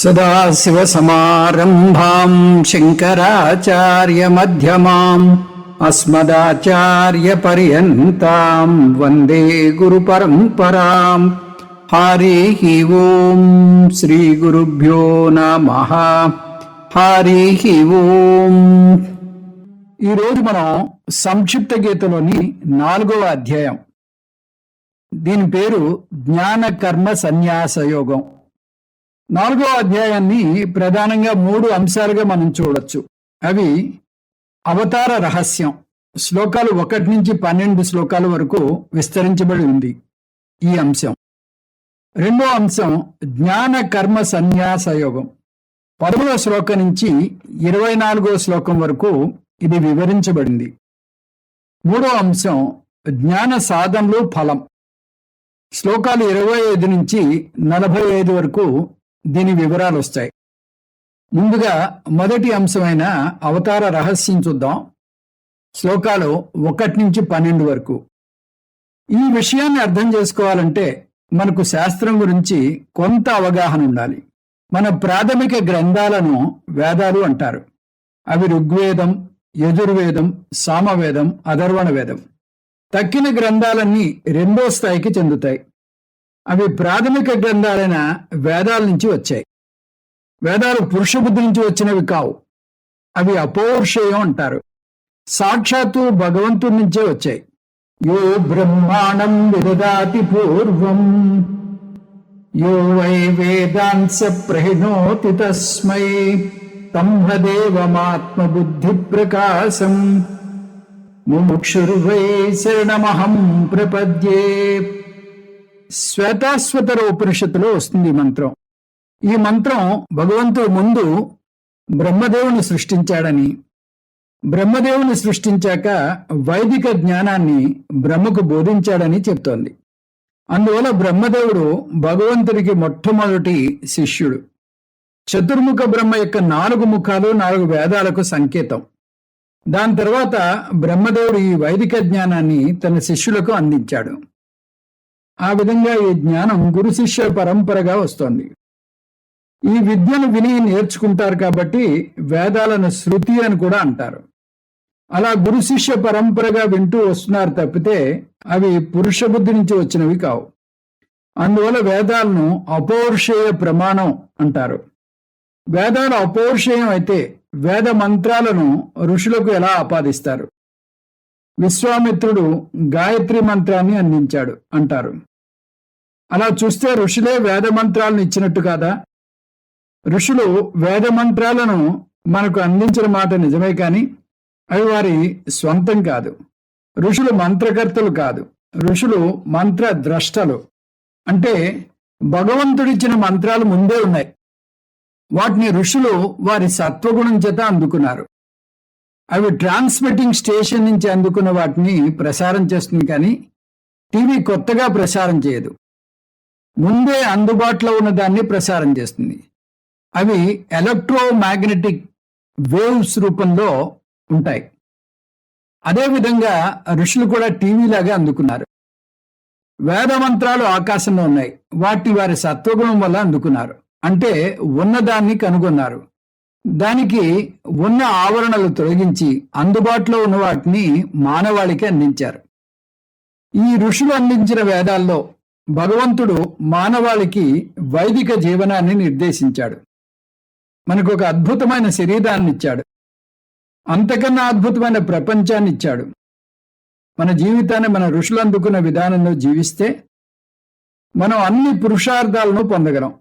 సదాశివసమారంభాం శంకరాచార్యమధ్యమాం అస్మదాచార్యపర్యంతాం వందే గురుపరంపరాం. హరి ఓం శ్రీ గురుభ్యో నమః. హరి ఓం. ఈరోజు మనం సంక్షిప్త గీతలోని 4వ అధ్యాయం, దీని పేరు జ్ఞాన కర్మ సన్యాస యోగం. 4వ అధ్యాయాన్ని ప్రధానంగా 3 అంశాలుగా మనం చూడొచ్చు. అవి అవతార రహస్యం, శ్లోకాలు 1 నుంచి 12 శ్లోకాల వరకు విస్తరించబడి ఉంది ఈ అంశం. రెండో అంశం జ్ఞాన కర్మ సన్యాస యోగం, 10వ శ్లోకం నుంచి 24వ శ్లోకం వరకు ఇది వివరించబడింది. మూడో అంశం జ్ఞాన సాధనలు ఫలం, శ్లోకాలు 25 నుంచి 45 వరకు దీని వివరాలు వస్తాయి. ముందుగా మొదటి అంశమైన అవతార రహస్యం చూద్దాం. శ్లోకాలు 1 నుంచి 12 వరకు. ఈ విషయాన్ని అర్థం చేసుకోవాలంటే మనకు శాస్త్రం గురించి కొంత అవగాహన ఉండాలి. మన ప్రాథమిక గ్రంథాలను వేదాలు అంటారు. అవి ఋగ్వేదం, యజుర్వేదం, సామవేదం, అథర్వణ వేదం. తక్కిన గ్రంథాలన్నీ 2వ స్థాయికి చెందుతాయి. అవి ప్రాథమిక గ్రంథాలైన వేదాల నుంచి వచ్చాయి. వేదాలు పురుష బుద్ధి నుంచి వచ్చినవి కావు. అవి అపౌరుషేయం అంటారు. సాక్షాత్తు భగవంతుడి నుంచే వచ్చాయి. యో బ్రహ్మాణం విదదాతి పూర్వం యో వై వేదాంశ ప్రహిణోతి తస్మై తంహదేవమాత్మ బుద్ధి ప్రకాశం ముముక్షుర్వై శరణమహం ప్రపద్యే. శ్వేతాశ్వతర ఉపనిషత్తులో వస్తుంది ఈ మంత్రం. ఈ మంత్రం భగవంతుడు ముందు బ్రహ్మదేవుని సృష్టించాడని, బ్రహ్మదేవుని సృష్టించాక వైదిక జ్ఞానాన్ని బ్రహ్మకు బోధించాడని చెప్తోంది. అందువల్ల బ్రహ్మదేవుడు భగవంతుడికి మొట్టమొదటి శిష్యుడు. చతుర్ముఖ బ్రహ్మ యొక్క 4 ముఖాలు 4 వేదాలకు సంకేతం. దాని తర్వాత బ్రహ్మదేవుడు ఈ వైదిక జ్ఞానాన్ని తన శిష్యులకు అందించాడు. ఆ విధంగా ఈ జ్ఞానం గురు శిష్య పరంపరగా వస్తోంది. ఈ విద్యను విని నేర్చుకుంటారు కాబట్టి వేదాలను శృతి అని కూడా అంటారు. అలా గురు శిష్య పరంపరగా వింటూ వస్తున్నారు తప్పితే అవి పురుష బుద్ధి నుంచి వచ్చినవి కావు. అందువల్ల వేదాలను అపౌరుషేయ ప్రమాణం అంటారు. వేదాలు అపౌరుషేయం అయితే వేద మంత్రాలను ఋషులకు ఎలా ఆపాదిస్తారు? విశ్వామిత్రుడు గాయత్రి మంత్రాన్ని అందించాడు అంటారు. అలా చూస్తే ఋషులే వేద మంత్రాలను ఇచ్చినట్టు కాదా? ఋషులు వేద మంత్రాలను మనకు అందించిన మాట నిజమే, కానీ అవి వారి స్వంతం కాదు. ఋషులు మంత్రకర్తలు కాదు, ఋషులు మంత్ర ద్రష్టలు. అంటే భగవంతుడిచ్చిన మంత్రాలు ముందే ఉన్నాయి. వాటిని ఋషులు వారి సత్వగుణం చేత అందుకున్నారు. అవి ట్రాన్స్మిటింగ్ స్టేషన్ నుంచి అందుకున్న వాటిని ప్రసారం చేస్తుంది, కానీ టీవీ కొత్తగా ప్రసారం చేయదు. ముందే అందుబాటులో ఉన్న దాన్ని ప్రసారం చేస్తుంది. అవి ఎలక్ట్రోమాగ్నెటిక్ వేవ్స్ రూపంలో ఉంటాయి. అదేవిధంగా ఋషులు కూడా టీవీలాగా అందుకున్నారు. వేద మంత్రాలు ఆకాశంలో ఉన్నాయి. వాటిని వారి సత్వగుణం వల్ల అందుకున్నారు. అంటే ఉన్నదాన్ని కనుగొన్నారు. దానికి ఉన్న ఆవరణలు తొలగించి అందుబాటులో ఉన్న వాటిని మానవాళికి అందించారు. ఈ ఋషులు అందించిన వేదాల్లో భగవంతుడు మానవాళికి వైదిక జీవనాన్ని నిర్దేశించాడు. మనకు ఒక అద్భుతమైన శరీరాన్ని ఇచ్చాడు. అంతకన్నా అద్భుతమైన ప్రపంచాన్ని ఇచ్చాడు. మన జీవితాన్ని మన ఋషులు అందుకున్న విధానంలో జీవిస్తే మనం అన్ని పురుషార్థాలను పొందగలం.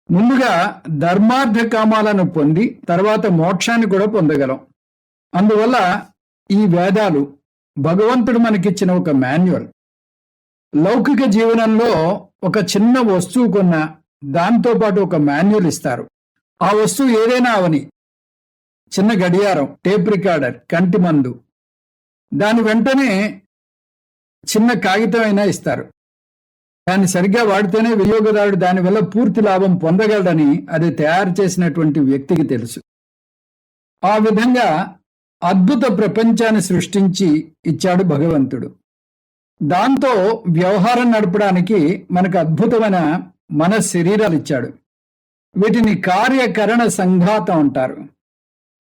ముందుగా ధర్మార్థ కామాలను పొంది తర్వాత మోక్షాన్ని కూడా పొందగలం. అందువల్ల ఈ వేదాలు భగవంతుడు మనకిచ్చిన ఒక మాన్యువల్. లౌకిక జీవనంలో ఒక చిన్న వస్తువు కొన్న దాంతోపాటు ఒక మాన్యువల్ ఇస్తారు. ఆ వస్తువు ఏదైనా అవని, చిన్న గడియారం, టేప్ రికార్డర్, కంటి మందు, దాని వెంటనే చిన్న కాగితం అయినా ఇస్తారు. దాన్ని సరిగ్గా వాడితేనే వినియోగదారుడు దానివల్ల పూర్తి లాభం పొందగలడని అది తయారు చేసినటువంటి వ్యక్తికి తెలుసు. ఆ విధంగా అద్భుత ప్రపంచాన్ని సృష్టించి ఇచ్చాడు భగవంతుడు. దాంతో వ్యవహారం నడపడానికి మనకు అద్భుతమైన మన శరీరాలు ఇచ్చాడు. వీటిని కార్యకరణ సంఘాతం అంటారు.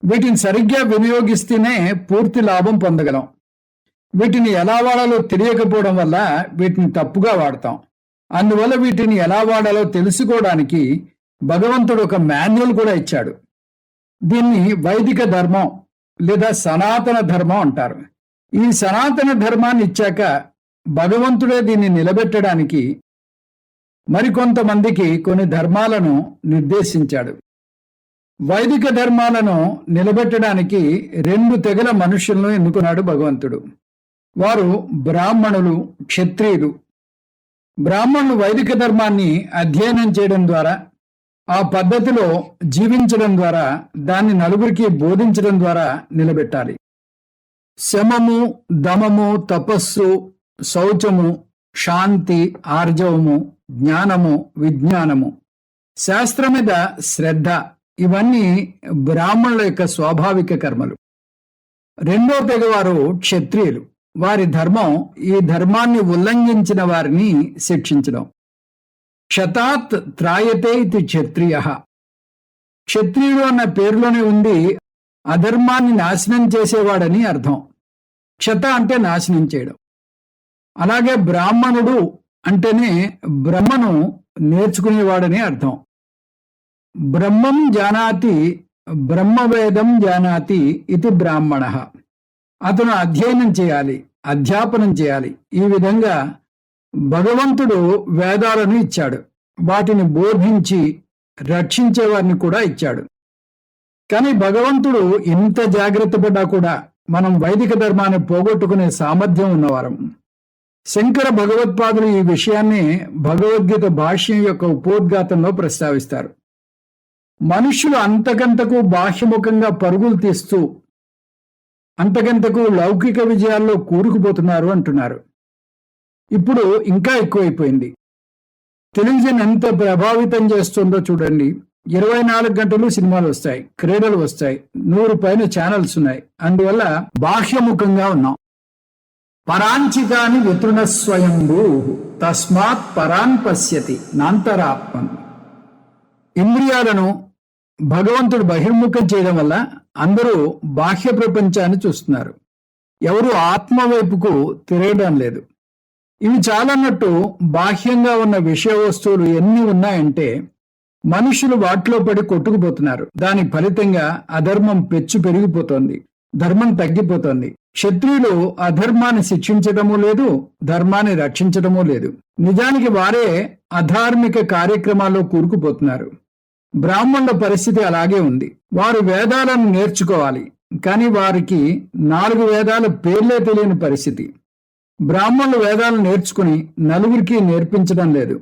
వీటిని సరిగ్గా వినియోగిస్తేనే పూర్తి లాభం పొందగలం. వీటిని ఎలా వాడాలో తెలియకపోవడం వల్ల వీటిని తప్పుగా వాడతాం. అందువల్ల వీటిని ఎలా వాడాలో తెలుసుకోవడానికి భగవంతుడు ఒక మాన్యువల్ కూడా ఇచ్చాడు. దీన్ని వైదిక ధర్మం లేదా సనాతన ధర్మం అంటారు. ఈ సనాతన ధర్మాన్ని ఇచ్చాక భగవంతుడే దీన్ని నిలబెట్టడానికి మరికొంతమందికి కొన్ని ధర్మాలను నిర్దేశించాడు. వైదిక ధర్మాలను నిలబెట్టడానికి 2 తెగల మనుషులను ఎన్నుకున్నాడు భగవంతుడు. వారు బ్రాహ్మణులు, క్షత్రియులు. బ్రాహ్మణులు వైదిక ధర్మాన్ని అధ్యయనం చేయడం ద్వారా, ఆ పద్ధతిలో జీవించడం ద్వారా, దాన్ని నలుగురికి బోధించడం ద్వారా నిలబెట్టాలి. శమము, దమము, తపస్సు, శౌచము, శాంతి, ఆర్జవము, జ్ఞానము, విజ్ఞానము, శాస్త్రం మీద శ్రద్ధ, ఇవన్నీ బ్రాహ్మణుల యొక్క స్వాభావిక కర్మలు. 2వ తెగవారు క్షత్రియులు. వారి ధర్మం ఈ ధర్మాన్ని ఉల్లంఘించిన వారిని శిక్షించడం. క్షతాత్ త్రాయతే ఇది క్షత్రియ. క్షత్రియుడు అన్న పేరులోనే ఉంది అధర్మాన్ని నాశనం చేసేవాడని అర్థం. క్షత అంటే నాశనం చేయడం. అలాగే బ్రాహ్మణుడు అంటేనే బ్రహ్మను నేర్చుకునేవాడని అర్థం. బ్రహ్మం జానాతి బ్రహ్మవేదం జానాతి ఇది బ్రాహ్మణ. అతను అధ్యయనం చేయాలి, అధ్యాపనం చేయాలి. ఈ విధంగా భగవంతుడు వేదాలను ఇచ్చాడు. వాటిని బోధించి రక్షించేవారిని కూడా ఇచ్చాడు. కానీ భగవంతుడు ఇంత జాగ్రత్త పడ్డా కూడా మనం వైదిక ధర్మాన్ని పోగొట్టుకునే సామర్థ్యం ఉన్నవారం. శంకర భగవత్పాదులు ఈ విషయాన్ని భగవద్గీత భాష్యం యొక్క ఉపోద్ఘాతంలో ప్రస్తావిస్తారు. మనుష్యులు అంతకంతకు బాహ్యముఖంగా పరుగులు తీస్తూ అంతకంతకు లౌకిక విజయాల్లో కూరుకుపోతున్నారు అంటున్నారు. ఇప్పుడు ఇంకా ఎక్కువైపోయింది. టెలివిజన్ ఎంత ప్రభావితం చేస్తుందో చూడండి. 24 గంటలు సినిమాలు వస్తాయి, క్రీడలు వస్తాయి, 100 పైన ఛానల్స్ ఉన్నాయి. అందువల్ల బాహ్యముఖంగా ఉన్నాం. పరాంచికాని వితృణ స్వయంభూ తస్మాత్ పరాన్ పశ్యతి నాంతరాత్మన్. ఇంద్రియాలను భగవంతుడు బహిర్ముఖం చేయడం వల్ల అందరూ బాహ్య ప్రపంచాన్ని చూస్తున్నారు. ఎవరు ఆత్మ వైపుకు తిరగడం లేదు. ఇవి చాలన్నట్టు బాహ్యంగా ఉన్న విషయ వస్తువులు ఎన్ని ఉన్నాయంటే మనుషులు వాటిలో పడి కొట్టుకుపోతున్నారు. దాని ఫలితంగా అధర్మం పెచ్చు పెరిగిపోతోంది, ధర్మం తగ్గిపోతోంది. క్షత్రియులు అధర్మాన్ని శిక్షించడమూ లేదు, ధర్మాన్ని రక్షించడమూ లేదు. నిజానికి వారే అధార్మిక కార్యక్రమాల్లో కూరుకుపోతున్నారు. బ్రాహ్మణుల పరిస్థితి అలాగే ఉంది. వారు వేదాలను నేర్చుకోవాలి, కానీ వారికి 4 వేదాల పేర్లే తెలియని పరిస్థితి. బ్రాహ్మణులు వేదాలు నేర్చుకుని నలుగురికి నేర్పించడం లేదు.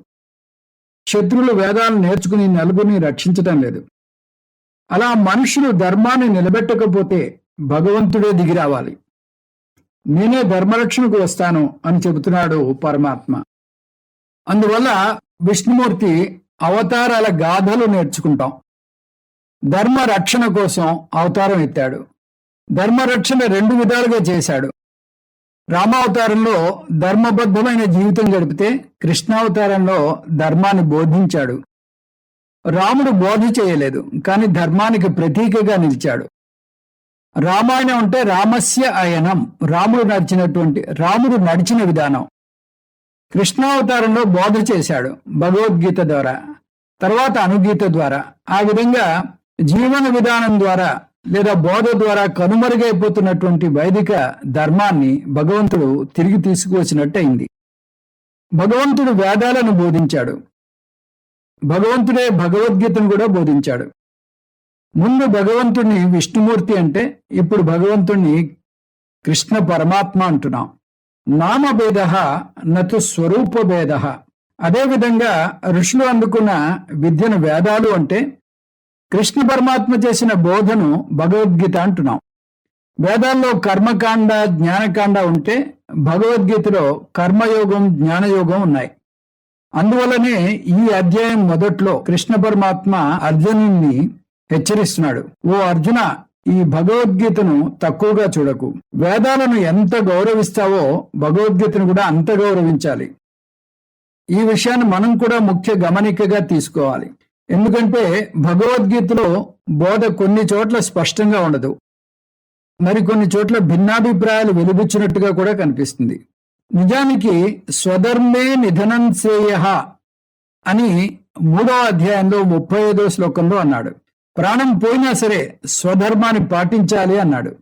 క్షత్రులు వేదాలు నేర్చుకుని నలుగురిని రక్షించడం లేదు. అలా మనుషులు ధర్మాన్ని నిలబెట్టకపోతే భగవంతుడే దిగి రావాలి. నేనే ధర్మరక్షణకు వస్తాను అని చెబుతున్నాడు పరమాత్మ. అందువల్ల విష్ణుమూర్తి అవతారాల గాథలు నేర్చుకుంటాం. ధర్మ రక్షణ కోసం అవతారం ఎత్తాడు. ధర్మరక్షణ 2 విధాలుగా చేశాడు. రామావతారంలో ధర్మబద్ధమైన జీవితం గడిపితే కృష్ణావతారంలో ధర్మాన్ని బోధించాడు. రాముడు బోధ చేయలేదు, కానీ ధర్మానికి ప్రతీకగా నిలిచాడు. రామాయణం అంటే రామస్య అయనం, రాముడు నడిచిన విధానం. కృష్ణావతారంలో బోధ చేశాడు భగవద్గీత ద్వారా, తర్వాత అనుగీత ద్వారా. ఆ విధంగా జీవన విధానం ద్వారా లేదా బోధ ద్వారా కనుమరుగైపోతున్నటువంటి వైదిక ధర్మాన్ని భగవంతుడు తిరిగి తీసుకువచ్చినట్టయింది. భగవంతుడు వేదాలను బోధించాడు. భగవంతుడే భగవద్గీతను కూడా బోధించాడు. ముందు భగవంతుడిని విష్ణుమూర్తి అంటే, ఇప్పుడు భగవంతుణ్ణి కృష్ణ పరమాత్మ అంటున్నాం. నామభేద నతు స్వరూపభేద. అదేవిధంగా ఋషులు అందుకున్న విద్యను వేదాలు అంటే, కృష్ణ పరమాత్మ చేసిన బోధను భగవద్గీత అంటున్నాం. వేదాల్లో కర్మకాండ, జ్ఞానకాండ ఉంటే భగవద్గీతలో కర్మయోగం, జ్ఞానయోగం ఉన్నాయి. అందువల్లనే ఈ అధ్యాయం మొదట్లో కృష్ణ పరమాత్మ అర్జునుడిని హెచ్చరిస్తున్నాడు. ఓ అర్జున, ఈ భగవద్గీతను తక్కువగా చూడకు. వేదాలను ఎంత గౌరవిస్తావో భగవద్గీతను కూడా అంత గౌరవించాలి. ఈ విషయాన్ని మనం కూడా ముఖ్య గమనికగా తీసుకోవాలి. ఎందుకంటే భగవద్గీతలో బోధ కొన్ని చోట్ల స్పష్టంగా ఉండదు, మరికొన్ని చోట్ల భిన్నాభిప్రాయాలు వెలుబుచ్చినట్టుగా కూడా కనిపిస్తుంది. నిజానికి స్వధర్మే నిధనం శ్రేయః అని 3వ అధ్యాయంలో 35వ శ్లోకంలో అన్నాడు. ప్రాణం పోయినా సరే స్వధర్మాన్ని పాటించాలి అన్నాడు.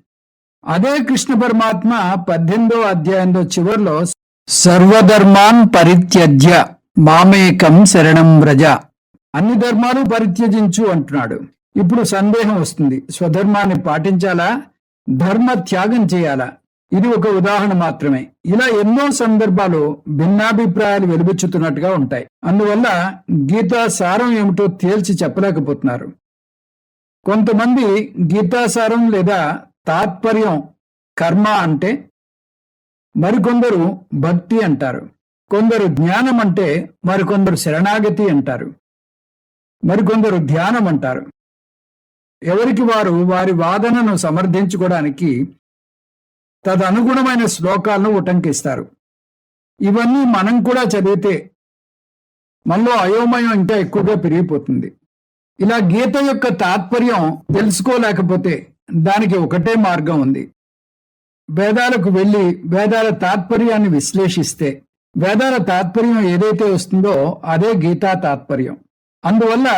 అదే కృష్ణ పరమాత్మ 18వ అధ్యాయంలో చివర్లో సర్వధర్మాన్ పరిత్యజ్య మామేకం శరణం వ్రజ, అన్ని ధర్మాలు పరిత్యజించు అంటున్నాడు. ఇప్పుడు సందేహం వస్తుంది, స్వధర్మాన్ని పాటించాలా, ధర్మ త్యాగం చేయాలా? ఇది ఒక ఉదాహరణ మాత్రమే. ఇలా ఎన్నో సందర్భాలు భిన్నాభిప్రాయాలు వెలుబుచ్చుతున్నట్టుగా ఉంటాయి. అందువల్ల గీతా సారం ఏమిటో తేల్చి చెప్పలేకపోతున్నారు. కొంతమంది గీతాసారం లేదా తాత్పర్యం కర్మ అంటే, మరికొందరు భక్తి అంటారు. కొందరు జ్ఞానం అంటే మరికొందరు శరణాగతి అంటారు. మరికొందరు ధ్యానం అంటారు. ఎవరికి వారు వారి వాదనను సమర్థించుకోవడానికి తదనుగుణమైన శ్లోకాలను ఉటంకిస్తారు. ఇవన్నీ మనం కూడా చదివితే మనలో అయోమయం ఇంకా ఎక్కువగా పెరిగిపోతుంది. ఇలా గీత యొక్క తాత్పర్యం తెలుసుకోలేకపోతే దానికి ఒకటే మార్గం ఉంది. వేదాలకు వెళ్ళి వేదాల తాత్పర్యాన్ని విశ్లేషిస్తే వేదాల తాత్పర్యం ఏదైతే వస్తుందో అదే గీతా తాత్పర్యం. అందువల్ల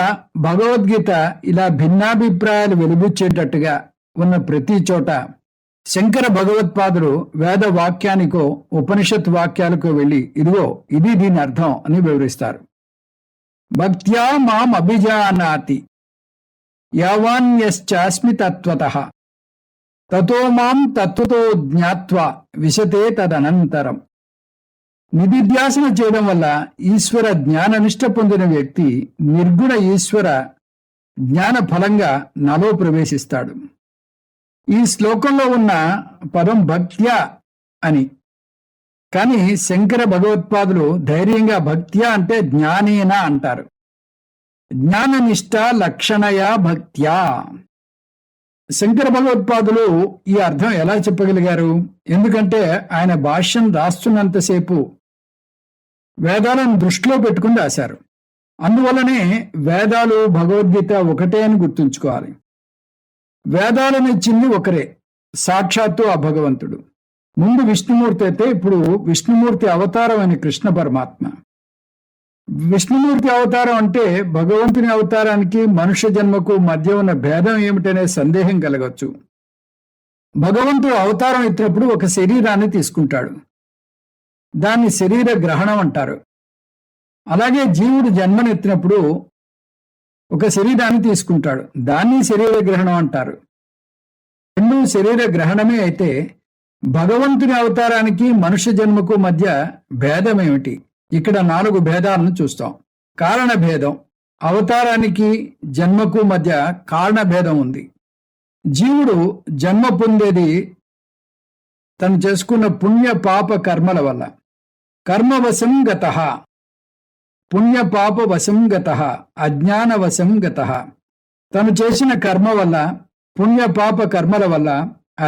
భగవద్గీత ఇలా భిన్నాభిప్రాయాలు వెలుబుచ్చేటట్టుగా ఉన్న ప్రతి చోట శంకర భగవత్పాదులు వేద వాక్యానికో ఉపనిషత్ వాక్యాలకో వెళ్ళి ఇదిగో ఇది దీని అర్థం అని వివరిస్తారు. భక్త్యా మాం అభిజానాతి యావాన్యశ్చాస్మి తత్వతః తతో మాం తత్వతో జ్ఞాత్వా విశతే తదనంతరం. నిధిధ్యాసన చేయడం వల్ల ఈశ్వర జ్ఞాననిష్ట పొందిన వ్యక్తి నిర్గుణ ఈశ్వర జ్ఞాన ఫలంగా నాలో ప్రవేశిస్తాడు. ఈ శ్లోకంలో ఉన్న పదం భక్త్యా అని, కానీ శంకర భగవత్పాదులు ధైర్యంగా భక్త్యా అంటే జ్ఞానేన అంటారు. జ్ఞాననిష్ట లక్షణయా భక్త్యా. శంకర భగవత్పాదులు ఈ అర్థం ఎలా చెప్పగలిగారు? ఎందుకంటే ఆయన భాష్యం రాస్తున్నంతసేపు వేదాలను దృష్టిలో పెట్టుకుని రాశారు. అందువల్లనే వేదాలు భగవద్గీత ఒకటే అని గుర్తుంచుకోవాలి. వేదాలను ఇచ్చింది ఒకరే, సాక్షాత్తు ఆ భగవంతుడు. ముందు విష్ణుమూర్తి అయితే ఇప్పుడు విష్ణుమూర్తి అవతారం అని కృష్ణ పరమాత్మ. విష్ణుమూర్తి అవతారం అంటే భగవంతుని అవతారానికి మనుష్య జన్మకు మధ్య ఉన్న భేదం ఏమిటనే సందేహం కలగవచ్చు. భగవంతుడు అవతారం ఎత్తినప్పుడు ఒక శరీరాన్ని తీసుకుంటాడు, దాన్ని శరీర గ్రహణం అంటారు. అలాగే జీవుడు జన్మనెత్తినప్పుడు ఒక శరీరాన్ని తీసుకుంటాడు, దాన్ని శరీర గ్రహణం అంటారు. రెండు శరీర గ్రహణమే అయితే భగవంతుని అవతారానికి మనుష్య జన్మకు మధ్య భేదం ఏమిటి? ఇక్కడ 4 భేదాలను చూస్తాం. కారణ భేదం, అవతారానికి జన్మకు మధ్య కారణ భేదం ఉంది. జీవుడు జన్మ పొందేది తను చేసుకున్న పుణ్య పాప కర్మల వల్ల. కర్మవశం గతః, పుణ్య పాప వశం గతః, అజ్ఞాన వశం గతః. తను చేసిన కర్మ వల్ల, పుణ్య పాప కర్మల వల్ల,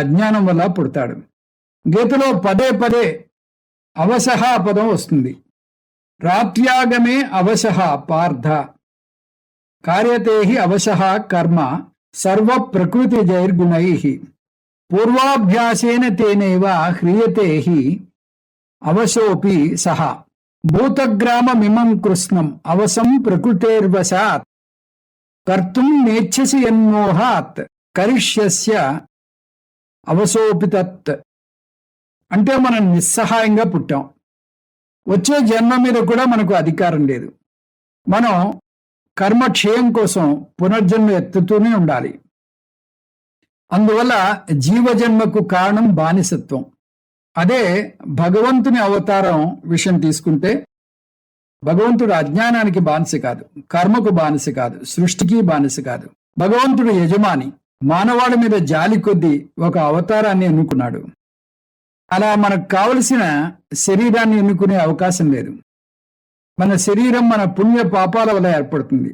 అజ్ఞానం వల్ల పుడతాడు. గీతలో పదే పదే అవసహ పదం వస్తుంది. రాత్యాగమే అవశః పార్థ కార్యతే అవశః కర్మ సర్వ ప్రకృతి జైర్గుణై పూర్వాభ్యాసేన తేనైవ హ్రియతే అవశోపి సహ భూతగ్రామమిమం కృష్ణం అవసం ప్రకృతేర్వశాత్ కర్తుం నేచ్ఛసి యన్మోహాత్ కరిష్యస్య అవశోపి తత్. అంటే మనం నిస్సహాయంగా పుట్టాం, వచ్చే జన్మ మీద కూడా మనకు అధికారం లేదు. మనం కర్మక్షయం కోసం పునర్జన్మ ఎత్తుతూనే ఉండాలి. అందువల్ల జీవజన్మకు కారణం బానిసత్వం. అదే భగవంతుని అవతారం విషయం తీసుకుంటే భగవంతుడు అజ్ఞానానికి బానిస కాదు, కర్మకు బానిస కాదు, సృష్టికి బానిస కాదు. భగవంతుడు యజమాని. మానవాళి మీద జాలి కొద్దీ ఒక అవతారాన్ని ఎన్నుకున్నాడు. అలా మనకు కావలసిన శరీరాన్ని ఎన్నుకునే అవకాశం లేదు. మన శరీరం మన పుణ్య పాపాల వల్ల ఏర్పడుతుంది.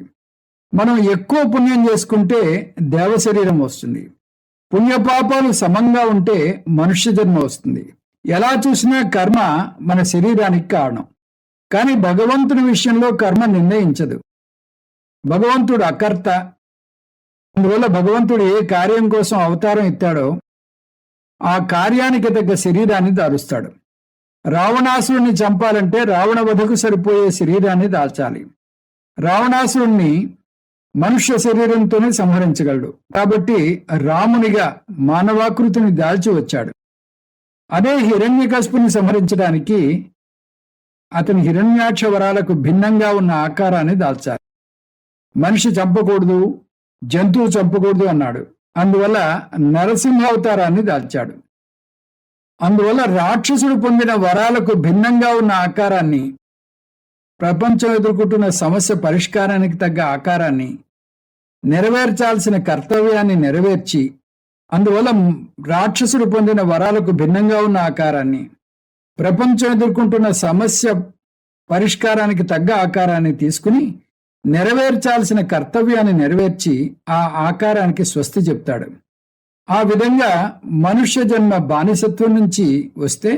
మనం ఎక్కువ పుణ్యం చేసుకుంటే దేవ శరీరం వస్తుంది. పుణ్యపాపాలు సమంగా ఉంటే మనుష్య జన్మ వస్తుంది. ఎలా చూసినా కర్మ మన శరీరానికి కారణం. కానీ భగవంతుని విషయంలో కర్మ నిర్ణయించదు. భగవంతుడు అకర్త. అందువల్ల భగవంతుడు ఏ కార్యం కోసం అవతారం ఎత్తాడో ఆ కార్యానికి తగ్గ శరీరాన్ని దారుస్తాడు. రావణాసురుణ్ణి చంపాలంటే రావణ వధకు సరిపోయే శరీరాన్ని దాల్చాలి. రావణాసురుణ్ణి మనుష్య శరీరంతోనే సంహరించగలడు. కాబట్టి రామునిగా మానవాకృతిని దాల్చి వచ్చాడు. అదే హిరణ్యకశిపుని సంహరించడానికి అతని హిరణ్యాక్ష వరాలకు భిన్నంగా ఉన్న ఆకారాన్ని దాల్చాలి. మనిషి చంపకూడదు, జంతువు చంపకూడదు అన్నాడు. అందువల్ల నరసింహావతారాన్ని దాల్చాడు. అందువల్ల రాక్షసుడు పొందిన వరాలకు భిన్నంగా ఉన్న ఆకారాన్ని, ప్రపంచం ఎదుర్కొంటున్న సమస్య పరిష్కారానికి తగ్గ ఆకారాన్ని, నెరవేర్చాల్సిన కర్తవ్యాన్ని నెరవేర్చి, అందువల్ల రాక్షసుడు పొందిన వరాలకు భిన్నంగా ఉన్న ఆకారాన్ని, ప్రపంచం ఎదుర్కొంటున్న సమస్య పరిష్కారానికి తగ్గ ఆకారాన్ని తీసుకుని నెరవేర్చాల్సిన కర్తవ్యాన్ని నెరవేర్చి ఆ ఆకారానికి స్వస్తి చెప్తాడు. ఆ విధంగా మనుష్య జన్మ బానిసత్వం నుంచి వస్తే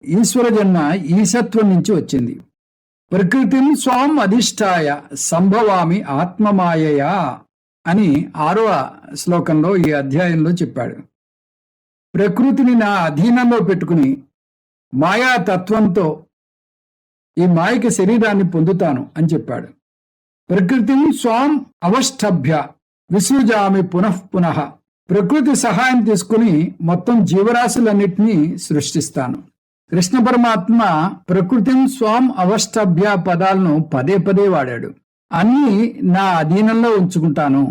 ఈశ్వర జన్మ ఈశత్వం నుంచి వచ్చింది. ప్రకృతిని స్వాం అధిష్టాయ సంభవామి ఆత్మమాయయా అని 6వ శ్లోకంలో ఈ అధ్యాయంలో చెప్పాడు. ప్రకృతిని నా అధీనంలో పెట్టుకుని మాయా తత్వంతో ఈ మాయకి శరీరాన్ని పొందుతాను అని చెప్పాడు. ప్రకృతిని స్వాం అవష్టభ్య విసృజామి పునః పునః. ప్రకృతి సహాయం తీసుకుని మొత్తం జీవరాశులన్నిటినీ సృష్టిస్తాను. కృష్ణ పరమాత్మ ప్రకృతిని స్వాం అవష్టభ్య పదాలను పదే పదే వాడాడు. అన్నీ నా అధీనంలో ఉంచుకుంటాను.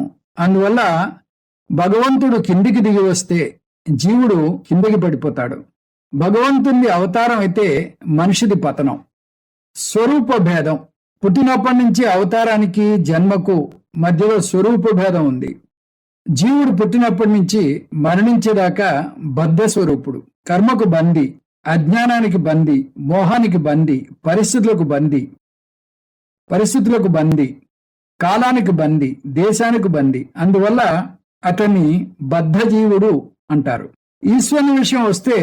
అందువల్ల భగవంతుడు కిందికి దిగి వస్తే జీవుడు కిందికి పడిపోతాడు. భగవంతుని అవతారం అయితే మనిషిది పతనం. స్వరూప భేదం. పుట్టినప్పటి నుంచి అవతారానికి జన్మకు మధ్యలో స్వరూప భేదం ఉంది. జీవుడు పుట్టినప్పటి నుంచి మరణించేదాకా బద్ధ స్వరూపుడు. కర్మకు బందీ, అజ్ఞానానికి బందీ, మోహానికి బందీ, పరిస్థితులకు బందీ, కాలానికి బందీ, దేశానికి బందీ. అందువల్ల అతన్ని బద్ధ జీవుడు అంటారు. ఈశ్వరుని విషయం వస్తే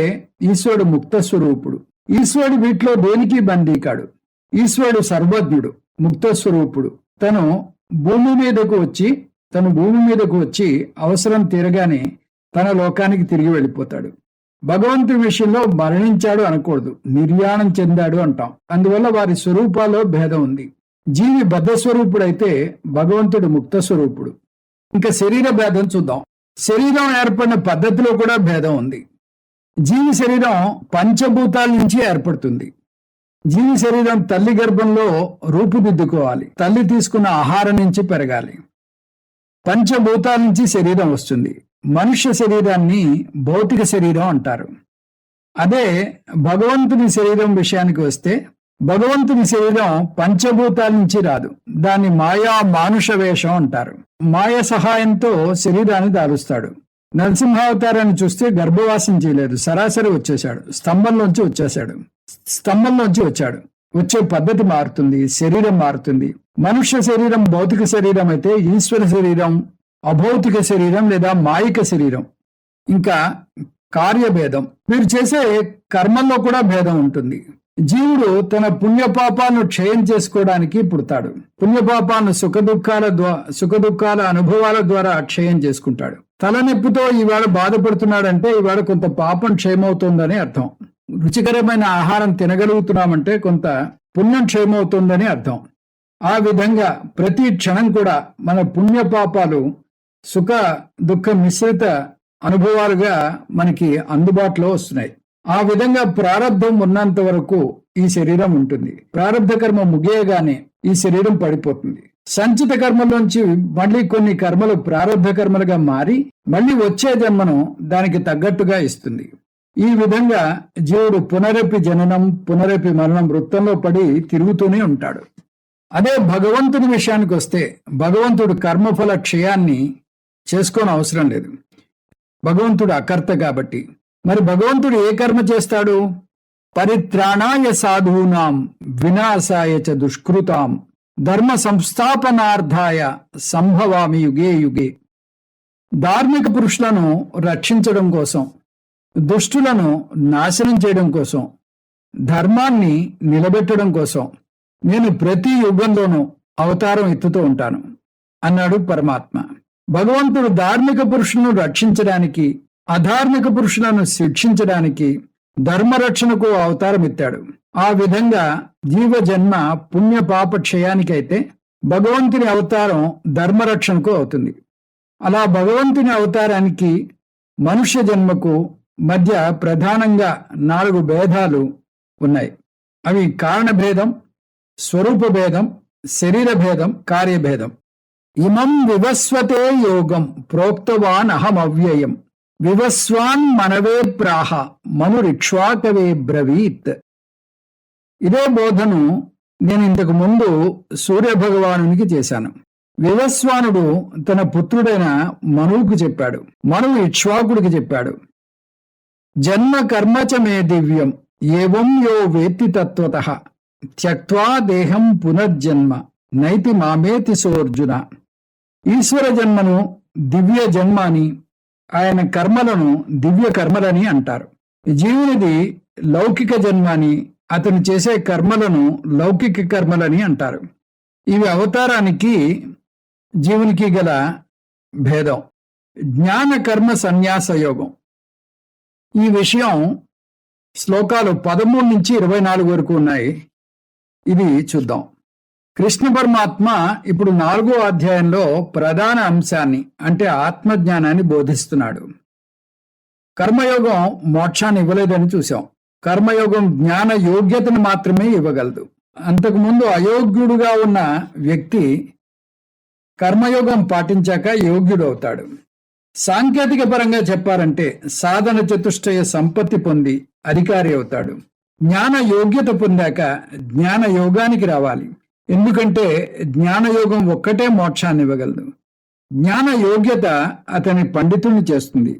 ఈశ్వరుడు ముక్త స్వరూపుడు. ఈశ్వరుడు వీటిలో దేనికి బందీ కాడు. ఈశ్వరుడు సర్వజ్ఞుడు, ముక్త స్వరూపుడు. తను భూమి మీదకు వచ్చి అవసరం తీరగానే తన లోకానికి తిరిగి వెళ్ళిపోతాడు. భగవంతుడి విషయంలో మరణించాడు అనకూడదు, నిర్యాణం చెందాడు అంటాం. అందువల్ల వారి స్వరూపాల్లో భేదం ఉంది. జీవి బద్ధ స్వరూపుడైతే భగవంతుడు ముక్త స్వరూపుడు. ఇంకా శరీర భేదం చూద్దాం. శరీరం ఏర్పడిన పద్ధతిలో కూడా భేదం ఉంది. జీవి శరీరం పంచభూతాల నుంచి ఏర్పడుతుంది. జీవి శరీరం తల్లి గర్భంలో రూపుదిద్దుకోవాలి. తల్లి తీసుకున్న ఆహారం నుంచి పెరగాలి. పంచభూతాల నుంచి శరీరం వస్తుంది. మనుష్య శరీరాన్ని భౌతిక శరీరం అంటారు. అదే భగవంతుని శరీరం విషయానికి వస్తే భగవంతుని శరీరం పంచభూతాల నుంచి రాదు. దాన్ని మాయా మానుష వేషం అంటారు. మాయ సహాయంతో శరీరాన్ని దారుస్తాడు. నరసింహావతారాన్ని చూస్తే గర్భవాసం చేయలేదు, సరాసరి వచ్చేశాడు. స్తంభంలోంచి వచ్చాడు. వచ్చే పద్ధతి మారుతుంది, శరీరం మారుతుంది. మనుష్య శరీరం భౌతిక శరీరం అయితే ఈశ్వర శరీరం అభౌతిక శరీరం లేదా మాయిక శరీరం. ఇంకా కార్యభేదం. వీరు చేసే కర్మల్లో కూడా భేదం ఉంటుంది. జీవుడు తన పుణ్యపాపాలను క్షయం చేసుకోవడానికి పుడతాడు. పుణ్యపాపాలను సుఖదుఖాల అనుభవాల ద్వారా క్షయం చేసుకుంటాడు. తలనొప్పితో ఈవేళ బాధపడుతున్నాడంటే ఈవేళ కొంత పాపం క్షయమవుతోందని అర్థం. రుచికరమైన ఆహారం తినగలుగుతున్నామంటే కొంత పుణ్యం క్షయమవుతోందని అర్థం. ఆ విధంగా ప్రతి క్షణం కూడా మన పుణ్యపాపాలు సుఖ దుఃఖ మిశ్రిత అనుభవాలుగా మనకి అందుబాటులో వస్తున్నాయి. ఆ విధంగా ప్రారంధం ఉన్నంత వరకు ఈ శరీరం ఉంటుంది. ప్రారంధ కర్మ ముగియగానే ఈ శరీరం పడిపోతుంది. సంచిత కర్మలోంచి మళ్ళీ కొన్ని కర్మలు ప్రారంధ కర్మలుగా మారి మళ్ళీ వచ్చే జన్మను దానికి తగ్గట్టుగా ఇస్తుంది. ఈ విధంగా జీవుడు పునరపి జననం పునరపి మరణం వృత్తంలో పడి తిరుగుతూనే ఉంటాడు. అదే భగవంతుని విషయానికి వస్తే భగవంతుడు కర్మఫల క్షయాన్ని చేసుకోని అవసరం లేదు. భగవంతుడు అకర్త కాబట్టి. మరి భగవంతుడు ఏ కర్మ చేస్తాడు? పరిత్రాణాయ సాధూనాం వినాశాయ చ దుష్కృతాం ధర్మ సంస్థాపనార్థాయ సంభవామి యుగే యుగే. ధార్మిక పురుషులను రక్షించడం కోసం, దుష్టులను నాశనం చేయడం కోసం, ధర్మాన్ని నిలబెట్టడం కోసం నేను ప్రతి యుగంలోనూ అవతారం ఎత్తుతూ ఉంటాను అన్నాడు పరమాత్మ. భగవంతుడు ధార్మిక పురుషులను రక్షించడానికి, అధార్మిక పురుషులను శిక్షించడానికి, ధర్మరక్షణకు అవతారం ఎత్తాడు. ఆ విధంగా జీవ జన్మ పుణ్య పాప క్షయానికైతే భగవంతుని అవతారం ధర్మరక్షణకు అవుతుంది. అలా భగవంతుని అవతారానికి మనుష్య జన్మకు మధ్య ప్రధానంగా 4 భేదాలు ఉన్నాయి. అవి కారణభేదం, స్వరూప భేదం, శరీర భేదం, కార్యభేదం. ఇమం వివస్వతే యోగం ప్రోక్తవాన్ అహమవ్యయం వివస్వాన్ మనవే ప్రాహ మనురిక్ష్వాకవే బ్రవీత్. ఇదే బోధను నేను ఇంతకు ముందు సూర్యభగవానునికి చేశాను. వివస్వానుడు తన పుత్రుడైన మనువుకు చెప్పాడు, మనువు ఇక్ష్వాకుడికి చెప్పాడు. జన్మ కర్మచ మే దివ్యం ఏవం యో వేత్తి తత్వతః త్యక్త్వా దేహం పునర్జన్మ నైతి మామేతి సోర్జున. ఈశ్వర జన్మను దివ్య జన్మ అని, ఆయన కర్మలను దివ్య కర్మలని అంటారు. జీవునిది లౌకిక జన్మ అని, అతను చేసే కర్మలను లౌకిక కర్మలని అంటారు. ఇవి అవతారానికి జీవునికి గల భేదం. జ్ఞాన కర్మ సన్యాస యోగం. ఈ విషయం శ్లోకాలు 13 నుంచి 24 వరకు ఉన్నాయి. ఇది చూద్దాం. కృష్ణ పరమాత్మ ఇప్పుడు 4వ అధ్యాయంలో ప్రధాన అంశాన్ని, అంటే ఆత్మజ్ఞానాన్ని బోధిస్తున్నాడు. కర్మయోగం మోక్షాన్ని ఇవ్వలేదని చూశాం. కర్మయోగం జ్ఞాన యోగ్యతను మాత్రమే ఇవ్వగలదు. అంతకుముందు అయోగ్యుడుగా ఉన్న వ్యక్తి కర్మయోగం పాటించాక యోగ్యుడు అవుతాడు. సాంకేతిక పరంగా చెప్పారంటే సాధన చతుష్టయ సంపత్తి పొంది అధికారి అవుతాడు. జ్ఞాన యోగ్యత పొందాక జ్ఞాన యోగానికి రావాలి. ఎందుకంటే జ్ఞానయోగం ఒక్కటే మోక్షాన్ని ఇవ్వగలదు. జ్ఞాన యోగ్యత అతని పండితుణ్ణి చేస్తుంది.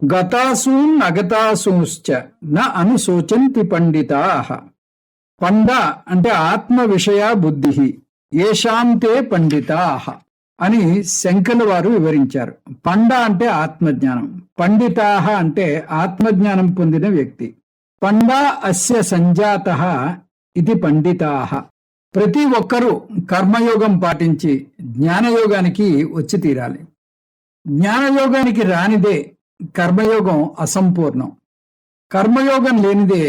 గతాసూన్ అగతాసూశ్చ న అనుశోచంతి పండితాః. పండ అంటే ఆత్మ విషయ బుద్ధి ఏషాంతే పండితాః అని శంకర్ల వారు వివరించారు. పండ అంటే ఆత్మజ్ఞానం, పండితాః అంటే ఆత్మజ్ఞానం పొందిన వ్యక్తి. పండ అస్య సంజాతః ఇది పండితాః. ప్రతి ఒక్కరూ కర్మయోగం పాటించి జ్ఞానయోగానికి వచ్చి తీరాలి. జ్ఞానయోగానికి రానిదే కర్మయోగం అసంపూర్ణం. కర్మయోగం లేనిదే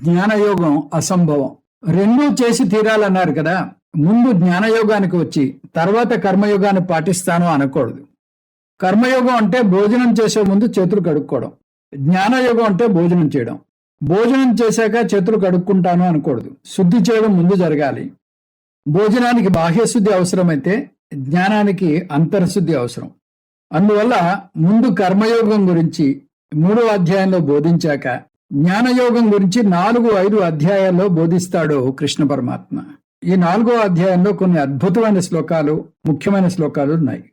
జ్ఞానయోగం అసంభవం. రెండూ చేసి తీరాలన్నారు కదా. ముందు జ్ఞానయోగానికి వచ్చి తర్వాత కర్మయోగాన్ని పాటిస్తాను అనకూడదు. కర్మయోగం అంటే భోజనం చేసే ముందు చేతులు కడుక్కోవడం. జ్ఞానయోగం అంటే భోజనం చేయడం. భోజనం చేశాక చేతులు కడుక్కుంటాను అనకూడదు. శుద్ధి చేయడం ముందు జరగాలి. భోజనానికి బాహ్యశుద్ధి అవసరమైతే జ్ఞానానికి అంతర్శుద్ధి అవసరం. అందువల్ల ముందు కర్మయోగం గురించి 3వ అధ్యాయంలో బోధించాక జ్ఞానయోగం గురించి 4-5 అధ్యాయాల్లో బోధిస్తాడు కృష్ణ పరమాత్మ. ఈ 4వ అధ్యాయంలో కొన్ని అద్భుతమైన శ్లోకాలు, ముఖ్యమైన శ్లోకాలు ఉన్నాయి.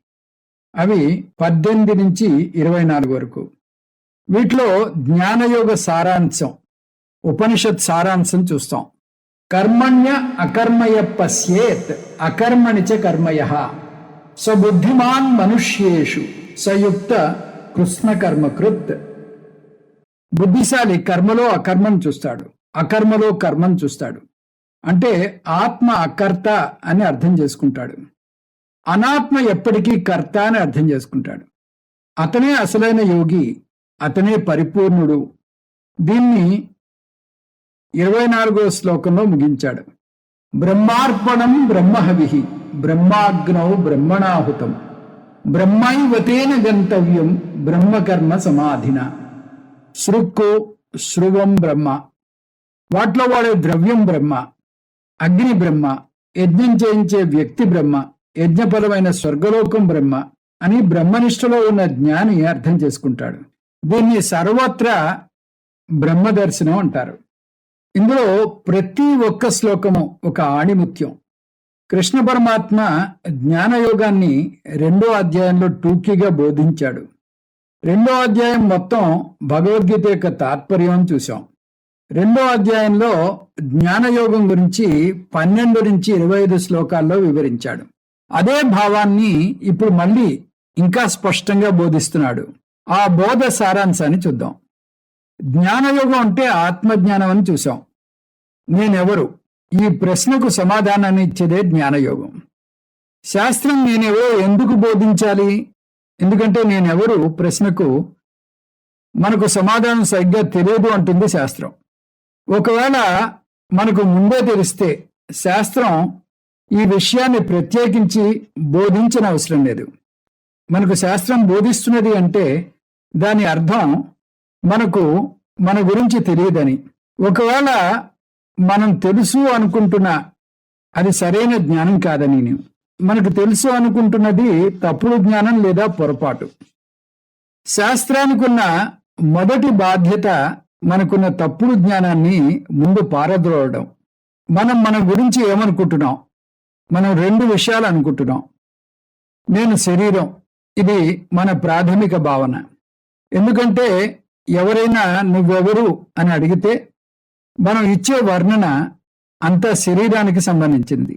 అవి 18 నుంచి 24 వరకు. వీటిలో జ్ఞానయోగ సారాంశం, ఉపనిషత్ సారాంశం చూస్తాం. కర్మణ్య అకర్మయ పశ్యేత్ అకర్మణి చ కర్మయః స్వబుద్ధిమాన్ మనుష్యేషు సయుక్త కృష్ణ కర్మకృత్. బుద్ధిశాలి కర్మలో అకర్మను చూస్తాడు, అకర్మలో కర్మను చూస్తాడు. అంటే ఆత్మ అకర్త అని అర్థం చేసుకుంటాడు. అనాత్మ ఎప్పటికీ కర్త అని అర్థం చేసుకుంటాడు. అతనే అసలైన యోగి, అతనే పరిపూర్ణుడు. దీన్ని 24వ శ్లోకంలో ముగించాడు. బ్రహ్మార్పణం బ్రహ్మహవిః బ్రహ్మాగ్నౌ బ్రహ్మణాహుతం బ్రహ్మైవతేన గంతవ్యం బ్రహ్మకర్మ సమాధిన. శృక్కు శృవం బ్రహ్మ, వాటిలో వాడే ద్రవ్యం బ్రహ్మ, అగ్ని బ్రహ్మ, యజ్ఞం చేయించే వ్యక్తి బ్రహ్మ, యజ్ఞపరమైన స్వర్గలోకం బ్రహ్మ అని బ్రహ్మనిష్టలో ఉన్న జ్ఞాని అర్థం చేసుకుంటాడు. దీన్ని సర్వత్రా బ్రహ్మదర్శనం అంటారు. ఇందులో ప్రతి ఒక్క శ్లోకము ఒక ఆణిముత్యం. కృష్ణ పరమాత్మ జ్ఞానయోగాన్ని 2వ అధ్యాయంలో టూకీగా బోధించాడు. 2వ అధ్యాయం మొత్తం భగవద్గీత యొక్క తాత్పర్యం చూసాం. 2వ అధ్యాయంలో జ్ఞానయోగం గురించి 12 నుంచి 25 శ్లోకాల్లో వివరించాడు. అదే భావాన్ని ఇప్పుడు మళ్ళీ ఇంకా స్పష్టంగా బోధిస్తున్నాడు. ఆ బోధ సారాంశాన్ని చూద్దాం. జ్ఞానయోగం అంటే ఆత్మజ్ఞానం అని చూసాం. నేనెవరు? ఈ ప్రశ్నకు సమాధానాన్ని ఇచ్చేదే జ్ఞానయోగం. శాస్త్రం నేనెవరో ఎందుకు బోధించాలి, ఎందుకంటే నేనెవరు ప్రశ్నకు మనకు సమాధానం సరిగ్గా తెలియదు అంటుంది శాస్త్రం. ఒకవేళ మనకు ముందే తెలిస్తే శాస్త్రం ఈ విషయాన్ని ప్రత్యేకించి బోధించిన అవసరం లేదు. మనకు శాస్త్రం బోధిస్తున్నది అంటే దాని అర్థం మనకు మన గురించి తెలియదని. ఒకవేళ మనం తెలుసు అనుకుంటున్న అది సరైన జ్ఞానం కాదని, మనకు తెలుసు అనుకుంటున్నది తప్పుడు జ్ఞానం లేదా పొరపాటు. శాస్త్రానికి ఉన్న మొదటి బాధ్యత మనకున్న తప్పుడు జ్ఞానాన్ని ముందు పారద్రోలడం. మనం మన గురించి ఏమనుకుంటున్నాం? మనం రెండు విషయాలు అనుకుంటున్నాం. నేను శరీరం, ఇది మన ప్రాథమిక భావన. ఎందుకంటే ఎవరైనా నువ్వెవరు అని అడిగితే మనం ఇచ్చే వర్ణన అంతా శరీరానికి సంబంధించింది.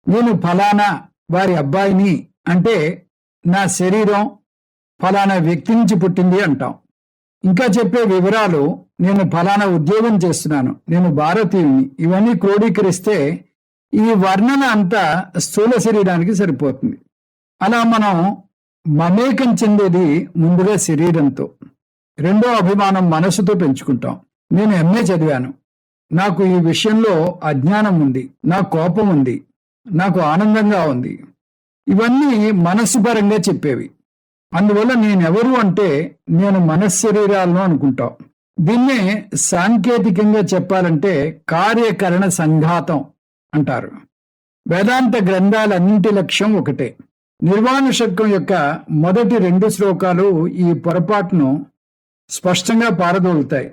నేను ఫలానా వారి అబ్బాయిని అంటే నా శరీరం ఫలానా వ్యక్తి నుంచి పుట్టింది అంటాం. ఇంకా చెప్పే వివరాలు నేను ఫలానా ఉద్యోగం చేస్తున్నాను, నేను భారతీయుని, ఇవన్నీ క్రోడీకరిస్తే ఈ వర్ణన అంతా స్థూల శరీరానికి సరిపోతుంది. అలా మనం మమేకం చెందేది ముందుగా శరీరంతో. రెండో అభిమానం మనసుతో పెంచుకుంటాం. నేను ఎంఏ చదివాను, నాకు ఈ విషయంలో అజ్ఞానం ఉంది, నాకు కోపం ఉంది, నాకు ఆనందంగా ఉంది, ఇవన్నీ మనస్సు పరంగా చెప్పేవి. అందువల్ల నేనెవరు అంటే నేను మనశ్శరీరాలను అనుకుంటాం. దీన్నే సాంకేతికంగా చెప్పాలంటే కార్యకరణ సంఘాతం అంటారు. వేదాంత గ్రంథాలన్నింటి లక్ష్యం ఒకటే. నిర్వాణ షట్కం యొక్క మొదటి 2 శ్లోకాలు ఈ పొరపాటును స్పష్టంగా పారదోలుతాయి.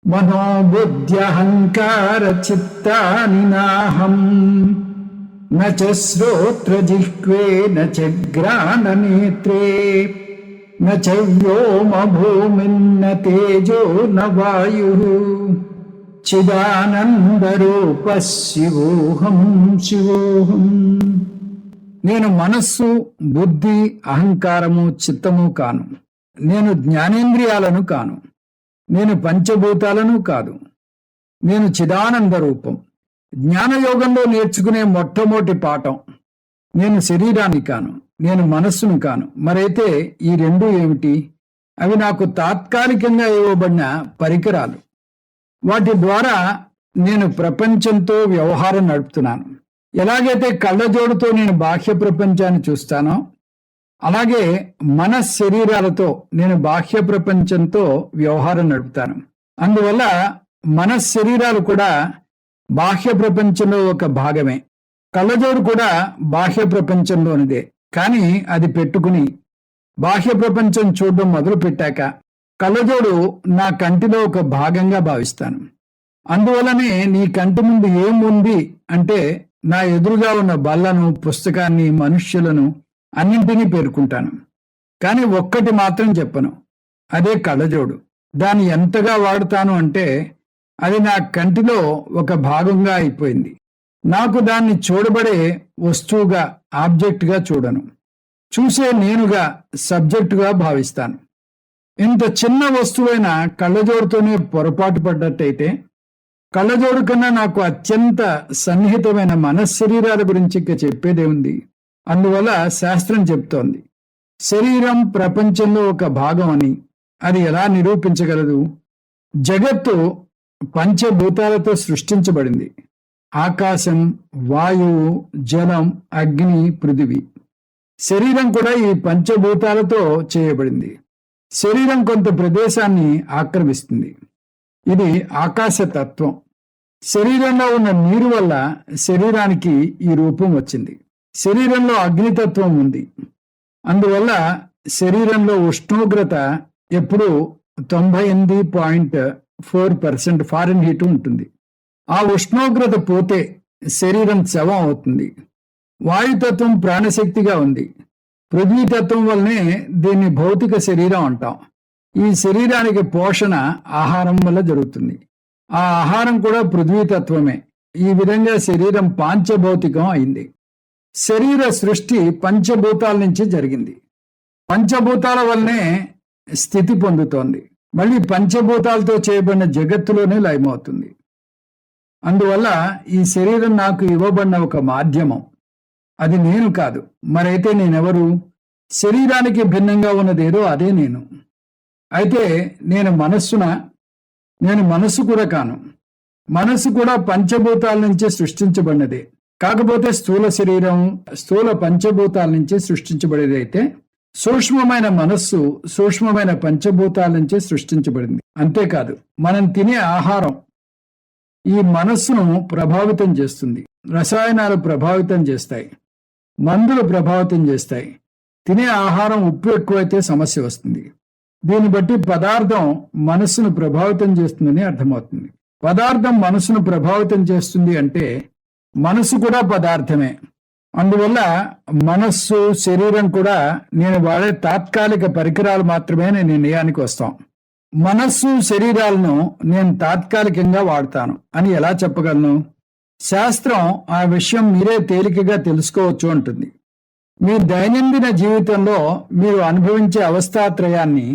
మనోబుద్ధ్యహంకార చిత్తాని నాహం నచ శ్రోత్ర జిహ్వే నచ గ్రాణ నేత్రే నచ వ్యోమ భూమిన్న తేజో న వాయుః చిదానందరూప శివోహం శివోహం. నేను మనస్సు, బుద్ధి, అహంకారము, చిత్తము కాను. నేను జ్ఞానేంద్రియాలను కాను. నేను పంచభూతాలను కాదు. నేను చిదానంద రూపం. జ్ఞానయోగంలో నేర్చుకునే మొట్టమొదటి పాఠం. నేను శరీరాన్ని కాను, నేను మనస్సును కాను. మరైతే ఈ రెండు ఏమిటి? అవి నాకు తాత్కాలికంగా ఇవ్వబడిన పరికరాలు. వాటి ద్వారా నేను ప్రపంచంతో వ్యవహారం నడుపుతున్నాను. ఎలాగైతే కళ్ళజోడుతో నేను బాహ్య ప్రపంచాన్ని చూస్తానో అలాగే మన శరీరాలతో నేను బాహ్య ప్రపంచంతో వ్యవహారం నడుపుతాను. అందువల్ల మన శరీరాలు కూడా బాహ్య ప్రపంచంలో ఒక భాగమే. కళ్ళజోడు కూడా బాహ్య ప్రపంచంలోనిదే. కానీ అది పెట్టుకుని బాహ్య ప్రపంచం చూడడం మొదలు పెట్టాక కళ్ళజోడు నా కంటిలో ఒక భాగంగా భావిస్తాను. అందువల్లనే నీ కంటి ముందు ఏముంది అంటే నా ఎదురుగా ఉన్న బల్లను, పుస్తకాన్ని, మనుష్యులను అన్నింటినీ పేర్కొంటాను. కానీ ఒక్కటి మాత్రం చెప్పను, అదే కళ్ళజోడు. దాన్ని ఎంతగా వాడుతాను అంటే అది నా కంటిలో ఒక భాగంగా అయిపోయింది. నాకు దాన్ని చూడబడే వస్తువుగా, ఆబ్జెక్ట్గా చూడను. చూసే నేనుగా, సబ్జెక్టుగా భావిస్తాను. ఇంత చిన్న వస్తువైన కళ్ళజోడుతోనే పొరపాటు పడ్డట్టయితే కళ్ళజోడు కన్నా నాకు అత్యంత సన్నిహితమైన మనశ్శరీరాల గురించి ఇక చెప్పేదేముంది? అందువల్ల శాస్త్రం చెప్తోంది శరీరం ప్రపంచంలో ఒక భాగం అని. అది ఎలా నిరూపించగలదు? జగత్తు పంచభూతాలతో సృష్టించబడింది. ఆకాశం, వాయువు, జలం, అగ్ని, పృథివీ. శరీరం కూడా ఈ పంచభూతాలతో చేయబడింది. శరీరం కొంత ప్రదేశాన్ని ఆక్రమిస్తుంది. ఇది ఆకాశతత్వం. శరీరంలో ఉన్న నీరు వల్ల శరీరానికి ఈ రూపం వచ్చింది. శరీరంలో అగ్నితత్వం ఉంది. అందువల్ల శరీరంలో ఉష్ణోగ్రత ఎప్పుడూ 98.4% ఫారెన్హీట్ ఉంటుంది. ఆ ఉష్ణోగ్రత పోతే శరీరం శవం అవుతుంది. వాయుతత్వం ప్రాణశక్తిగా ఉంది. పృథ్వీతత్వం వల్లనే దీన్ని భౌతిక శరీరం అంటాం. ఈ శరీరానికి పోషణ ఆహారం వల్ల జరుగుతుంది. ఆ ఆహారం కూడా పృథ్వీతత్వమే. ఈ విధంగా శరీరం పాంచభౌతికం అయింది. శరీర సృష్టి పంచభూతాల నుంచి జరిగింది. పంచభూతాల వల్లనే స్థితి పొందుతోంది. మళ్ళీ పంచభూతాలతో చేయబడిన జగత్తులోనే లయమవుతుంది. అందువల్ల ఈ శరీరం నాకు ఇవ్వబడిన ఒక మాధ్యమం. అది నేను కాదు. మరైతే నేనెవరు? శరీరానికి భిన్నంగా ఉన్నదేదో అదే నేను. అయితే నేను మనస్సు కూడా కాను. మనస్సు కూడా పంచభూతాల నుంచే సృష్టించబడినదే. కాకపోతే స్థూల పంచభూతాల నుంచి సృష్టించబడేది అయితే, సూక్ష్మమైన మనస్సు సూక్ష్మమైన పంచభూతాల నుంచే సృష్టించబడింది. అంతేకాదు, మనం తినే ఆహారం ఈ మనస్సును ప్రభావితం చేస్తుంది. రసాయనాలు ప్రభావితం చేస్తాయి, మందులు ప్రభావితం చేస్తాయి. తినే ఆహారం ఉప్పు ఎక్కువైతే సమస్య వస్తుంది. దీన్ని బట్టి పదార్థం మనస్సును ప్రభావితం చేస్తుందని అర్థమవుతుంది. పదార్థం మనస్సును ప్రభావితం చేస్తుంది అంటే మనస్సు కూడా పదార్థమే. అందువల్ల మనస్సు, శరీరం కూడా నేను వాడే తాత్కాలిక పరికరాలు మాత్రమే నేను నిర్ణయానికి వస్తాం. మనస్సు, శరీరాలను నేను తాత్కాలికంగా వాడతాను అని ఎలా చెప్పగలను? శాస్త్రం ఆ విషయం మీరే తేలికగా తెలుసుకోవచ్చు అంటుంది. మీ దైనందిన జీవితంలో మీరు అనుభవించే అవస్థాత్రయాన్ని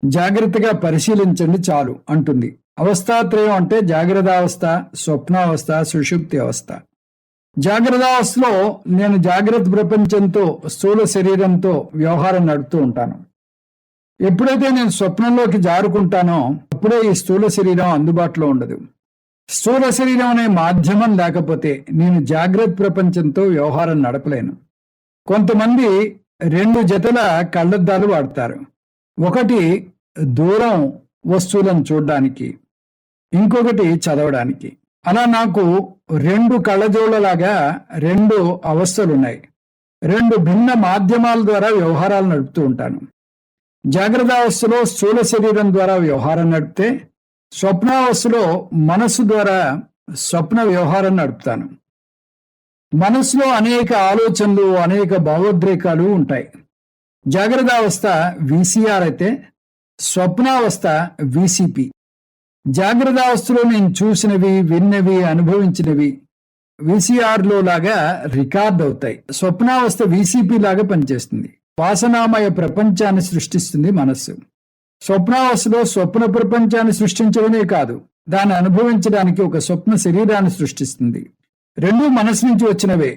జాగ్రత్తగా పరిశీలించండి చాలు అంటుంది. అవస్థాత్రయం అంటే జాగ్రత్తావస్థ, స్వప్నావస్థ, సుషుప్తి అవస్థ. జాగ్రత్తావస్థలో నేను జాగ్రత్త ప్రపంచంతో, స్థూల శరీరంతో వ్యవహారం నడుపుతూ ఉంటాను. ఎప్పుడైతే నేను స్వప్నంలోకి జారుకుంటానో అప్పుడే ఈ స్థూల శరీరం అందుబాటులో ఉండదు. స్థూల శరీరం అనే మాధ్యమం లేకపోతే నేను జాగ్రత్త ప్రపంచంతో వ్యవహారం నడపలేను. కొంతమంది 2 జతల కళ్ళద్దాలు వాడతారు. ఒకటి దూరం వస్తువులను చూడడానికి, ఇంకొకటి చదవడానికి. అలా నాకు 2 కళ్ళజోళ్లలాగా 2 అవస్థలున్నాయి. 2 భిన్న మాధ్యమాల ద్వారా వ్యవహారాలు నడుపుతూ ఉంటాను. జాగ్రత్తావస్థలో స్థూల శరీరం ద్వారా వ్యవహారం నడిపితే, స్వప్నావస్థలో మనస్సు ద్వారా స్వప్న వ్యవహారం నడుపుతాను. మనస్సులో అనేక ఆలోచనలు, అనేక భావోద్రేకాలు ఉంటాయి. జాగ్రత్తావస్థ VCR అయితే స్వప్నావస్థ VCP. జాగ్రత్తావస్థలో నేను చూసినవి, విన్నవి, అనుభవించినవి VCRలో లాగా రికార్డ్ అవుతాయి. స్వప్నావస్థ VCP లాగా పనిచేస్తుంది. వాసనామయ ప్రపంచాన్ని సృష్టిస్తుంది మనస్సు. స్వప్నావస్థలో స్వప్న ప్రపంచాన్ని సృష్టించడమే కాదు, దాన్ని అనుభవించడానికి ఒక స్వప్న శరీరాన్ని సృష్టిస్తుంది. 2 మనసు నుంచి వచ్చినవే.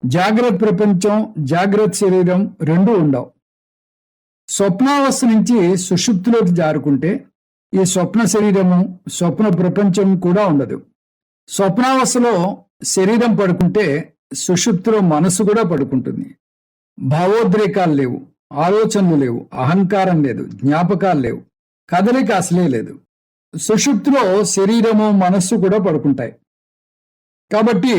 జాగ్రత్త ప్రపంచం, జాగ్రత్త శరీరం 2 ఉండవు. స్వప్నావస్థ నుంచి సుషుప్తిలోకి జారుకుంటే ఈ స్వప్న శరీరము, స్వప్న ప్రపంచం కూడా ఉండదు. స్వప్నావస్థలో శరీరం పడుకుంటే సుషుప్తిలో మనసు కూడా పడుకుంటుంది. భావోద్రేకాలు లేవు, ఆలోచనలు లేవు, అహంకారం లేదు, జ్ఞాపకాలు లేవు, కదలిక అసలే లేదు. సుషుప్తిలో శరీరము, మనస్సు కూడా పడుకుంటాయి. కాబట్టి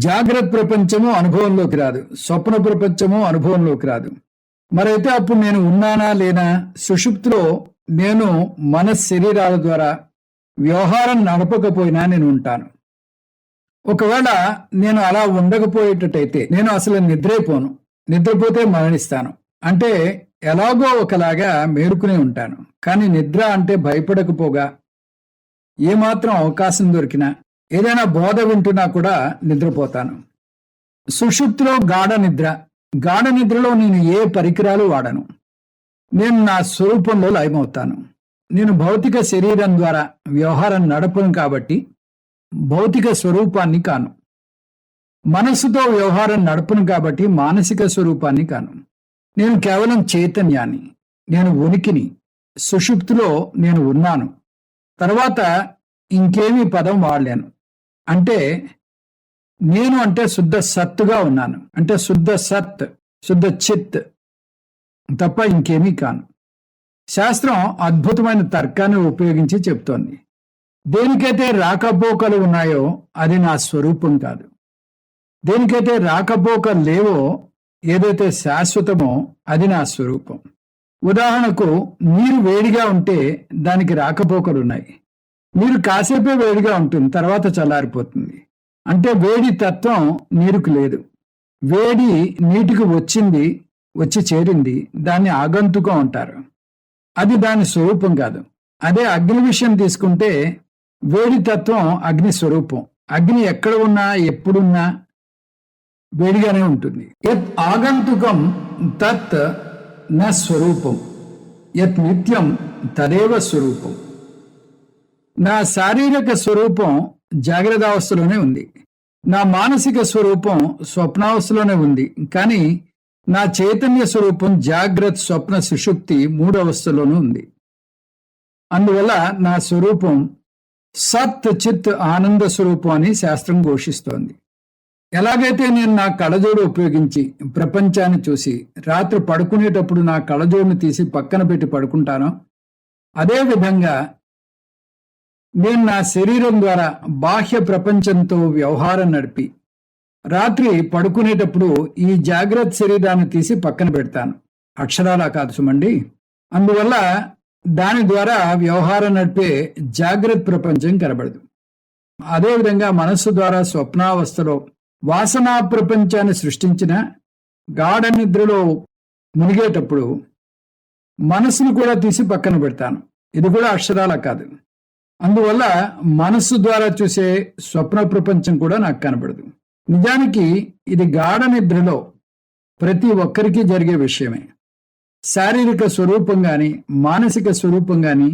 జాగ్రత్త ప్రపంచము అనుభవంలోకి రాదు, స్వప్న ప్రపంచము అనుభవంలోకి రాదు. మరైతే అప్పుడు నేను ఉన్నానా లేనా? సుషుప్తిలో నేను మన శరీరాల ద్వారా వ్యవహారం నడపకపోయినా నేను ఉంటాను. ఒకవేళ నేను అలా ఉండకపోయేటట్టయితే నేను అసలు నిద్రైపోను. నిద్రపోతే మరణిస్తాను. అంటే ఎలాగో ఒకలాగా మేలుకునే ఉంటాను. కానీ నిద్ర అంటే భయపడకపోగా, ఏమాత్రం అవకాశం దొరికినా, ఏదైనా బోధ వింటున్నా కూడా నిద్రపోతాను. సుషుప్తిలో గాఢ నిద్ర. గాఢ నిద్రలో నేను ఏ పరికరాలు వాడను. నేను నా స్వరూపంలో లయమవుతాను. నేను భౌతిక శరీరం ద్వారా వ్యవహారం నడపను కాబట్టి భౌతిక స్వరూపాన్ని కాను. మనస్సుతో వ్యవహారం నడపను కాబట్టి మానసిక స్వరూపాన్ని కాను. నేను కేవలం చైతన్యాన్ని, నేను ఉనికిని. సుషుప్తిలో నేను ఉన్నాను. తర్వాత ఇంకేమీ పదం వాడలేను. అంటే నేను అంటే శుద్ధ సత్తుగా ఉన్నాను. అంటే శుద్ధ సత్, శుద్ధ చిత్ తప్ప ఇంకేమీ కాను. శాస్త్రం అద్భుతమైన తర్కాన్ని ఉపయోగించి చెప్తోంది. దేనికైతే రాకపోకలు ఉన్నాయో అది నా స్వరూపం కాదు. దేనికైతే రాకపోకలు లేవో, ఏదైతే శాశ్వతమో అది నా స్వరూపం. ఉదాహరణకు, నీరు వేడిగా ఉంటే దానికి రాకపోకలున్నాయి. నీరు కాసేపే వేడిగా ఉంటుంది, తర్వాత చల్లారిపోతుంది. అంటే వేడి తత్వం నీరుకు లేదు. వేడి నీటికి వచ్చి చేరింది, దాన్ని ఆగంతుకం అంటారు. అది దాని స్వరూపం కాదు. అదే అగ్ని విషయం తీసుకుంటే వేడి తత్వం అగ్ని స్వరూపం. అగ్ని ఎక్కడ ఉన్నా, ఎప్పుడున్నా వేడిగానే ఉంటుంది. యత్ ఆగంతుకం తత్ న స్వరూపం, యత్ నిత్యం తదేవ స్వరూపం. నా శారీరక స్వరూపం జాగ్రత్తావస్థలోనే ఉంది. నా మానసిక స్వరూపం స్వప్నావస్థలోనే ఉంది, కానీ నా చైతన్య స్వరూపం జాగ్రత్త, స్వప్న, సుషుప్తి 3 అవస్థలోనూ ఉంది. అందువల్ల నా స్వరూపం సత్ చిత్ ఆనంద స్వరూపం అని శాస్త్రం ఘోషిస్తోంది. ఎలాగైతే నేను నా కళ్ళజోడు ఉపయోగించి ప్రపంచాన్ని చూసి రాత్రి పడుకునేటప్పుడు నా కళ్ళజోడును తీసి పక్కన పెట్టి పడుకుంటానో, అదేవిధంగా నేను నా శరీరం ద్వారా బాహ్య ప్రపంచంతో వ్యవహారం నడిపి రాత్రి పడుకునేటప్పుడు ఈ జాగ్రత్త శరీరాన్ని తీసి పక్కన పెడతాను. అక్షరాలా కాదు సుమండి. అందువల్ల దాని ద్వారా వ్యవహారం నడిపే జాగ్రత్త ప్రపంచం కనబడదు. అదేవిధంగా మనస్సు ద్వారా స్వప్నావస్థలో వాసనా ప్రపంచాన్ని సృష్టించిన గాఢ నిద్రలో మునిగేటప్పుడు మనస్సును కూడా తీసి పక్కన పెడతాను. ఇది కూడా అక్షరాలా కాదు. అందువల్ల మనస్సు ద్వారా చూసే స్వప్న ప్రపంచం కూడా నాకు కనబడదు. నిజానికి ఇది గాఢ నిద్రలో ప్రతి ఒక్కరికి జరిగే విషయమే. శారీరక స్వరూపం గాని మానసిక స్వరూపం గాని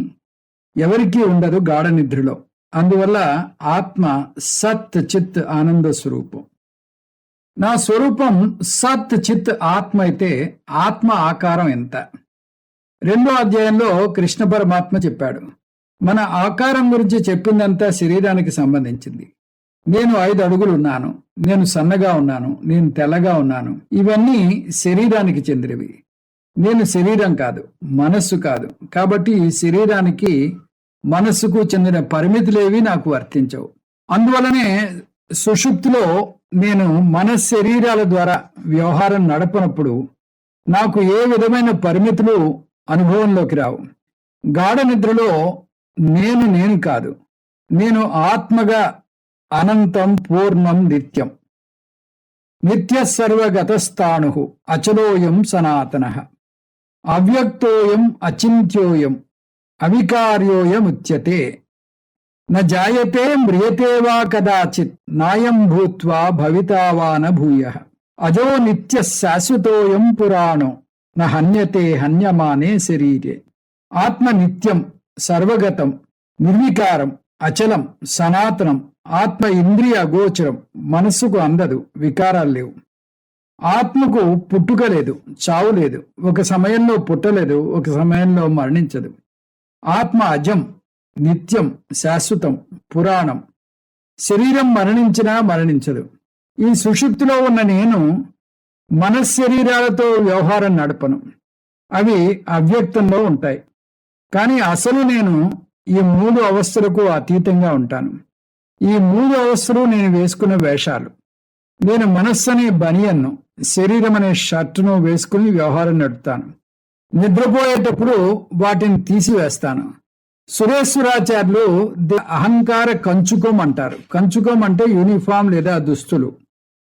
ఎవరికీ ఉండదు గాఢ నిద్రలో. అందువల్ల ఆత్మ సత్ చిత్ ఆనంద స్వరూపం. నా స్వరూపం సత్ చిత్ ఆత్మ అయితే ఆత్మ ఆకారం ఎంత? 2వ అధ్యాయంలో కృష్ణ పరమాత్మ చెప్పాడు. మన ఆకారం గురించి చెప్పిందంతా శరీరానికి సంబంధించింది. నేను 5 అడుగులు ఉన్నాను, నేను సన్నగా ఉన్నాను, నేను తెల్లగా ఉన్నాను, ఇవన్నీ శరీరానికి చెందినవి. నేను శరీరం కాదు, మనస్సు కాదు. కాబట్టి ఈ శరీరానికి మనస్సుకు చెందిన పరిమితులేవి నాకు వర్తించవు. అందువలనే సుషుప్తిలో నేను మన శరీరాల ద్వారా వ్యవహారం నడపనప్పుడు నాకు ఏ విధమైన పరిమితులు అనుభవంలోకి రావు. గాఢ నిద్రలో నేను కాదు, నేను ఆత్మగా అనంతం పూర్ణం నిత్యం. నిత్య సర్వగతస్థాణు అచలోయం సనాతనః అవ్యక్తోయం అచింత్యోయం అవికార్యోయముచ్యతే న జాయతే మ్రియతే వా కదాచిత్ నాయం భూత్వా భవితా వా న భూయః అజో నిత్య శాశ్వతోయం పురాణో న హన్యతే హన్యమానే శరీరే. ఆత్మ నిత్యం, సర్వగతం, నిర్వికారం, అచలం, సనాతనం. ఆత్మ ఇంద్రియ అగోచరం, మనస్సుకు అందదు, వికారాలు లేవు. ఆత్మకు పుట్టుక లేదు, చావు లేదు. ఒక సమయంలో పుట్టలేదు, ఒక సమయంలో మరణించదు. ఆత్మ అజం, నిత్యం, శాశ్వతం, పురాణం. శరీరం మరణించినా మరణించదు. ఈ సుషుప్తిలో ఉన్న నేను మనశ్శరీరాలతో వ్యవహారం నడపను. అవి అవ్యక్తంలో ఉంటాయి. కానీ అసలు నేను ఈ 3 అవస్థలకు అతీతంగా ఉంటాను. ఈ 3 అవస్థలు నేను వేసుకున్న వేషాలు. నేను మనస్సు అనే బనియన్ను, శరీరం అనే షర్టును వేసుకుని వ్యవహారం నడుపుతాను. నిద్రపోయేటప్పుడు వాటిని తీసివేస్తాను. సురేశ్వరాచార్యులు అహంకార కంచుకం అంటారు. కంచుకం అంటే యూనిఫామ్ లేదా దుస్తులు.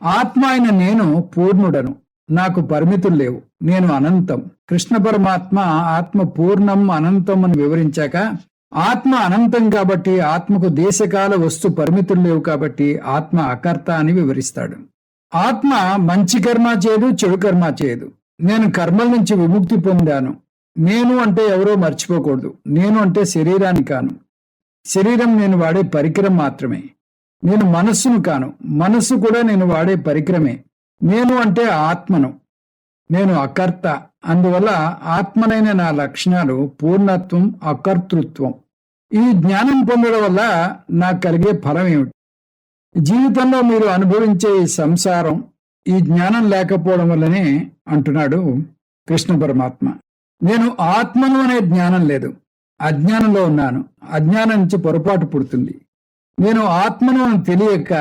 ఆత్మ అయిన నేను పూర్ణుడను, నాకు పరిమితులు లేవు, నేను అనంతం. కృష్ణ పరమాత్మ ఆత్మ పూర్ణం అనంతం అని వివరించాక, ఆత్మ అనంతం కాబట్టి ఆత్మకు దేశకాల వస్తు పరిమితులు లేవు కాబట్టి ఆత్మ అకర్త అని వివరిస్తాడు. ఆత్మ మంచి కర్మ చేయదు, చెడు కర్మ చేయదు. నేను కర్మల నుంచి విముక్తి పొందాను. నేను అంటే ఎవరో మర్చిపోకూడదు. నేను అంటే శరీరాన్ని కాను. శరీరం నేను వాడే పరికరం మాత్రమే. నేను మనస్సును కాను, మనస్సు కూడా నేను వాడే పరికరమే. నేను అంటే ఆత్మను, నేను అకర్త. అందువల్ల ఆత్మనైన నా లక్షణాలు పూర్ణత్వం, అకర్తృత్వం. ఈ జ్ఞానం పొందడం వల్ల నాకు కలిగే ఫలం ఏమిటి? జీవితంలో మీరు అనుభవించే ఈ సంసారం ఈ జ్ఞానం లేకపోవడం వల్లనే అంటున్నాడు కృష్ణ పరమాత్మ. నేను ఆత్మను అనే జ్ఞానం లేదు, అజ్ఞానంలో ఉన్నాను. అజ్ఞానం నుంచి పొరపాటు పుడుతుంది. నేను ఆత్మను అని తెలియక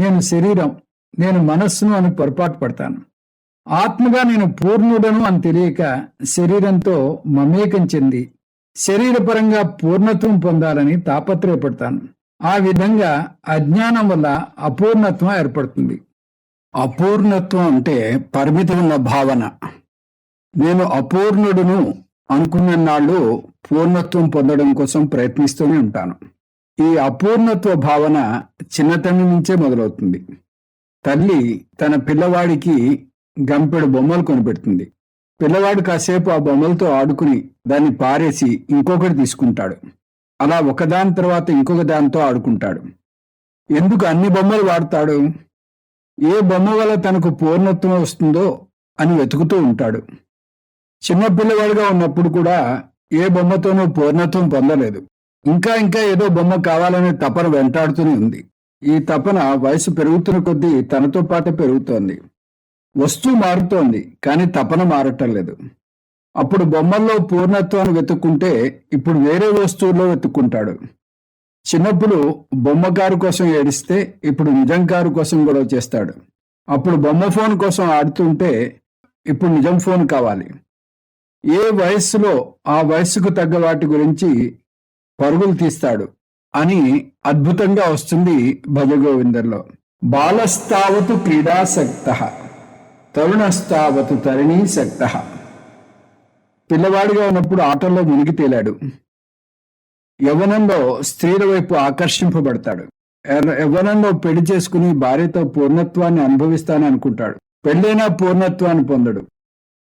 నేను శరీరం, నేను మనస్సును అని పొరపాటు పడతాను. ఆత్మగా నేను పూర్ణుడను అని తెలియక శరీరంతో మమేకం చెంది శరీరపరంగా పూర్ణత్వం పొందాలని తాపత్రయపడతాను. ఆ విధంగా అజ్ఞానం వల్ల అపూర్ణత్వం ఏర్పడుతుంది. అపూర్ణత్వం అంటే పరిమితి ఉన్న భావన. నేను అపూర్ణుడును అనుకున్న నాళ్ళు పూర్ణత్వం పొందడం కోసం ప్రయత్నిస్తూనే ఉంటాను. ఈ అపూర్ణత్వ భావన చిన్నతనం నుంచే మొదలవుతుంది. తల్లి తన పిల్లవాడికి గంపెడు బొమ్మలు కొనిపెడుతుంది. పిల్లవాడు కాసేపు ఆ బొమ్మలతో ఆడుకుని దాన్ని పారేసి ఇంకొకటి తీసుకుంటాడు. అలా ఒకదాని తర్వాత ఇంకొక దానితో ఆడుకుంటాడు. ఎందుకు అన్ని బొమ్మలు వాడతాడు? ఏ బొమ్మ వల్ల తనకు పూర్ణత్వం వస్తుందో అని వెతుకుతూ ఉంటాడు. చిన్నపిల్లవాడిగా ఉన్నప్పుడు కూడా ఏ బొమ్మతోనూ పూర్ణత్వం పొందలేదు. ఇంకా ఇంకా ఏదో బొమ్మ కావాలనే తపన వెంటాడుతూనే ఉంది. ఈ తపన వయసు పెరుగుతున్న కొద్దీ తనతో పాటే పెరుగుతోంది. వస్తువు మారుతోంది, కానీ తపన మారటం లేదు. అప్పుడు బొమ్మల్లో పూర్ణత్వాన్ని వెతుక్కుంటే ఇప్పుడు వేరే వస్తువుల్లో వెతుక్కుంటాడు. చిన్నప్పుడు బొమ్మ కారు కోసం ఏడిస్తే ఇప్పుడు నిజం కారు కోసం గొడవ చేస్తాడు. అప్పుడు బొమ్మ ఫోన్ కోసం ఆడుతుంటే ఇప్పుడు నిజం ఫోన్ కావాలి. ఏ వయస్సులో ఆ వయస్సుకు తగ్గ వాటి గురించి పరుగులు తీస్తాడు అని అద్భుతంగా వస్తుంది భజగోవిందంలో. బాలస్తావతు క్రీడాసక్తః తరుణస్తావతు తరణీసక్తః. పిల్లవాడిగా ఉన్నప్పుడు ఆటల్లో మునిగి తేలాడు. యవ్వనంలో స్త్రీల వైపు ఆకర్షింపబడతాడు. యవ్వనంలో పెళ్లి చేసుకుని భార్యతో పూర్ణత్వాన్ని అనుభవిస్తానని అనుకుంటాడు. పెళ్ళైనా పూర్ణత్వాన్ని పొందడు.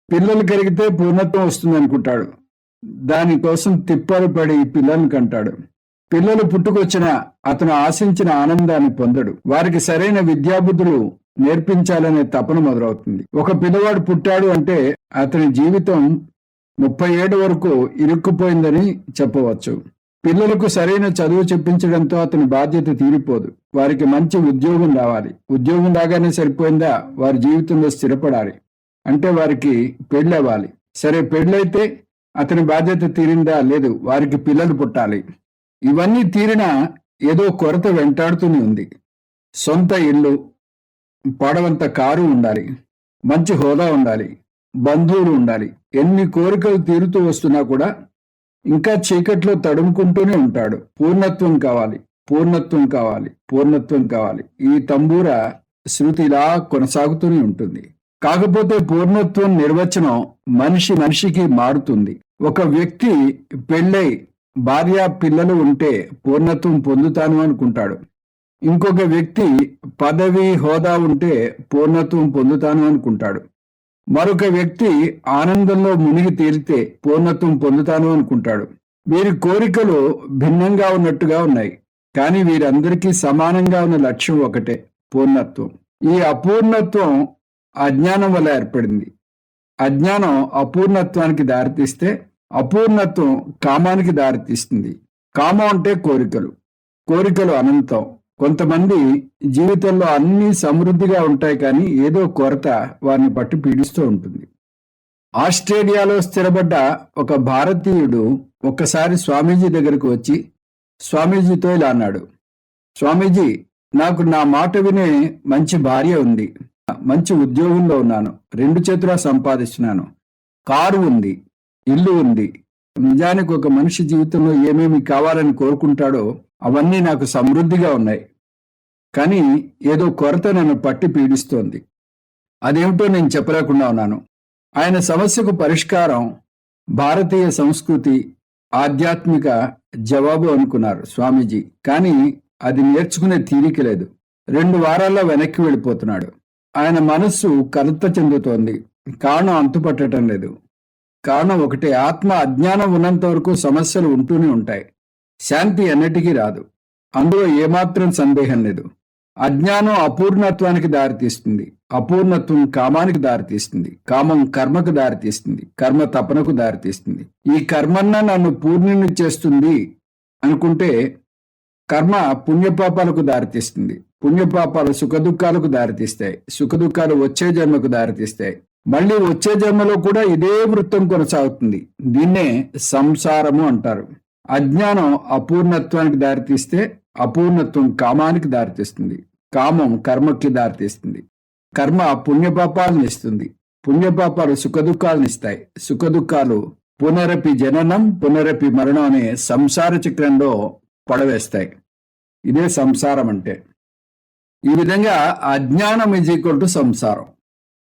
పిల్లలు కలిగితే పూర్ణత్వం వస్తుంది అనుకుంటాడు. దానికోసం తిప్పలు పడి పిల్లల్ని కంటాడు. పిల్లలు పుట్టుకొచ్చినా అతను ఆశించిన ఆనందాన్ని పొందడు. వారికి సరైన విద్యాబుద్ధులు నేర్పించాలనే తపన మొదలవుతుంది. ఒక పిల్లవాడు పుట్టాడు అంటే అతని జీవితం 30 ఏళ్ల వరకు ఇరుక్కుపోయిందని చెప్పవచ్చు. పిల్లలకు సరైన చదువు చెప్పించడంతో అతని బాధ్యత తీరిపోదు. వారికి మంచి ఉద్యోగం రావాలి. ఉద్యోగం రాగానే సరిపోయిందా? వారి జీవితంలో స్థిరపడాలి అంటే వారికి పెళ్ళి అవ్వాలి. సరే, పెళ్ళైతే అతని బాధ్యత తీరిందా? లేదు, వారికి పిల్లలు పుట్టాలి. ఇవన్నీ తీరినా ఏదో కొరత వెంటాడుతూనే ఉంది. సొంత ఇల్లు, పడవంత కారు ఉండాలి, మంచి హోదా ఉండాలి, బంధువులు ఉండాలి. ఎన్ని కోరికలు తీరుతూ వస్తున్నా కూడా ఇంకా చీకట్లో తడుముకుంటూనే ఉంటాడు. పూర్ణత్వం కావాలి, పూర్ణత్వం కావాలి, పూర్ణత్వం కావాలి. ఈ తంబూర శృతి ఇలా కొనసాగుతూనే ఉంటుంది. కాకపోతే పూర్ణత్వం నిర్వచనం మనిషి మనిషికి మారుతుంది. ఒక వ్యక్తి పెళ్ళై భార్య పిల్లలు ఉంటే పూర్ణత్వం పొందుతాను అనుకుంటాడు. ఇంకొక వ్యక్తి పదవి హోదా ఉంటే పూర్ణత్వం పొందుతాను అనుకుంటాడు. మరొక వ్యక్తి ఆనందంలో మునిగి తేలితే పూర్ణత్వం పొందుతాను అనుకుంటాడు. వీరి కోరికలు భిన్నంగా ఉన్నట్టుగా ఉన్నాయి, కానీ వీరందరికీ సమానంగా ఉన్న లక్ష్యం ఒకటే, పూర్ణత్వం. ఈ అపూర్ణత్వం అజ్ఞానం వల్ల ఏర్పడింది. అజ్ఞానం అపూర్ణత్వానికి దారితీస్తే అపూర్ణత్వం కామానికి దారితీస్తుంది. కామం అంటే కోరికలు. కోరికలు అనంతం. కొంతమంది జీవితంలో అన్ని సమృద్ధిగా ఉంటాయి, కానీ ఏదో కొరత వారిని పట్టి పీడిస్తూ ఉంటుంది. ఆస్ట్రేలియాలో స్థిరపడ్డ ఒక భారతీయుడు ఒక్కసారి స్వామీజీ దగ్గరకు వచ్చి స్వామీజీతో ఇలా అన్నాడు: స్వామీజీ, నాకు నా మాట వినే మంచి భార్య ఉంది, మంచి ఉద్యోగంలో ఉన్నాను, 2 చేతులా సంపాదిస్తున్నాను, కారు ఉంది, ఇల్లు ఉంది. నిజానికి ఒక మనిషి జీవితంలో ఏమేమి కావాలని కోరుకుంటాడో అవన్నీ నాకు సమృద్ధిగా ఉన్నాయి, కానీ ఏదో కొరత నన్ను పట్టి పీడిస్తోంది. అదేమిటో నేను చెప్పలేకుండా ఉన్నాను. ఆయన సమస్యకు పరిష్కారం భారతీయ సంస్కృతి, ఆధ్యాత్మిక జవాబు అనుకున్నారు స్వామీజీ. కానీ అది నేర్చుకునే తీరిక లేదు. 2 వారాల్లో వెనక్కి వెళ్ళిపోతున్నాడు. ఆయన మనస్సు కలత చెందుతోంది. కారణం అంతుపట్టడం లేదు. కారణం ఒకటే, ఆత్మ అజ్ఞానం ఉన్నంత వరకు సమస్యలు ఉంటూనే ఉంటాయి. శాంతి ఎన్నటికీ రాదు. అందులో ఏమాత్రం సందేహం లేదు. అజ్ఞానం అపూర్ణత్వానికి దారితీస్తుంది. అపూర్ణత్వం కామానికి దారితీస్తుంది. కామం కర్మకు దారితీస్తుంది. కర్మ తపనకు దారితీస్తుంది. ఈ కర్మన్న నన్ను పూర్ణుని చేస్తుంది అనుకుంటే కర్మ పుణ్యపాపాలకు దారితీస్తుంది. పుణ్యపాపాలు సుఖదుఖాలకు దారితీస్తాయి. సుఖదుఖాలు వచ్చే జన్మకు దారితీస్తాయి. మళ్ళీ వచ్చే జన్మలో కూడా ఇదే వృత్తం కొనసాగుతుంది. దీన్నే సంసారము అంటారు. అజ్ఞానం అపూర్ణత్వానికి దారితీస్తే అపూర్ణత్వం కామానికి దారితీస్తుంది. కామం కర్మకి దారితీస్తుంది. కర్మ పుణ్యపాపాలను ఇస్తుంది. పుణ్యపాపాలు సుఖదుఖాలను ఇస్తాయి. సుఖదుఖాలు పునరపి జననం పునరపి మరణం అనే సంసార చక్రంలో పడవేస్తాయి. ఇదే సంసారం అంటే. ఈ విధంగా అజ్ఞానం ఈజ్ ఈక్వల్ టు సంసారం.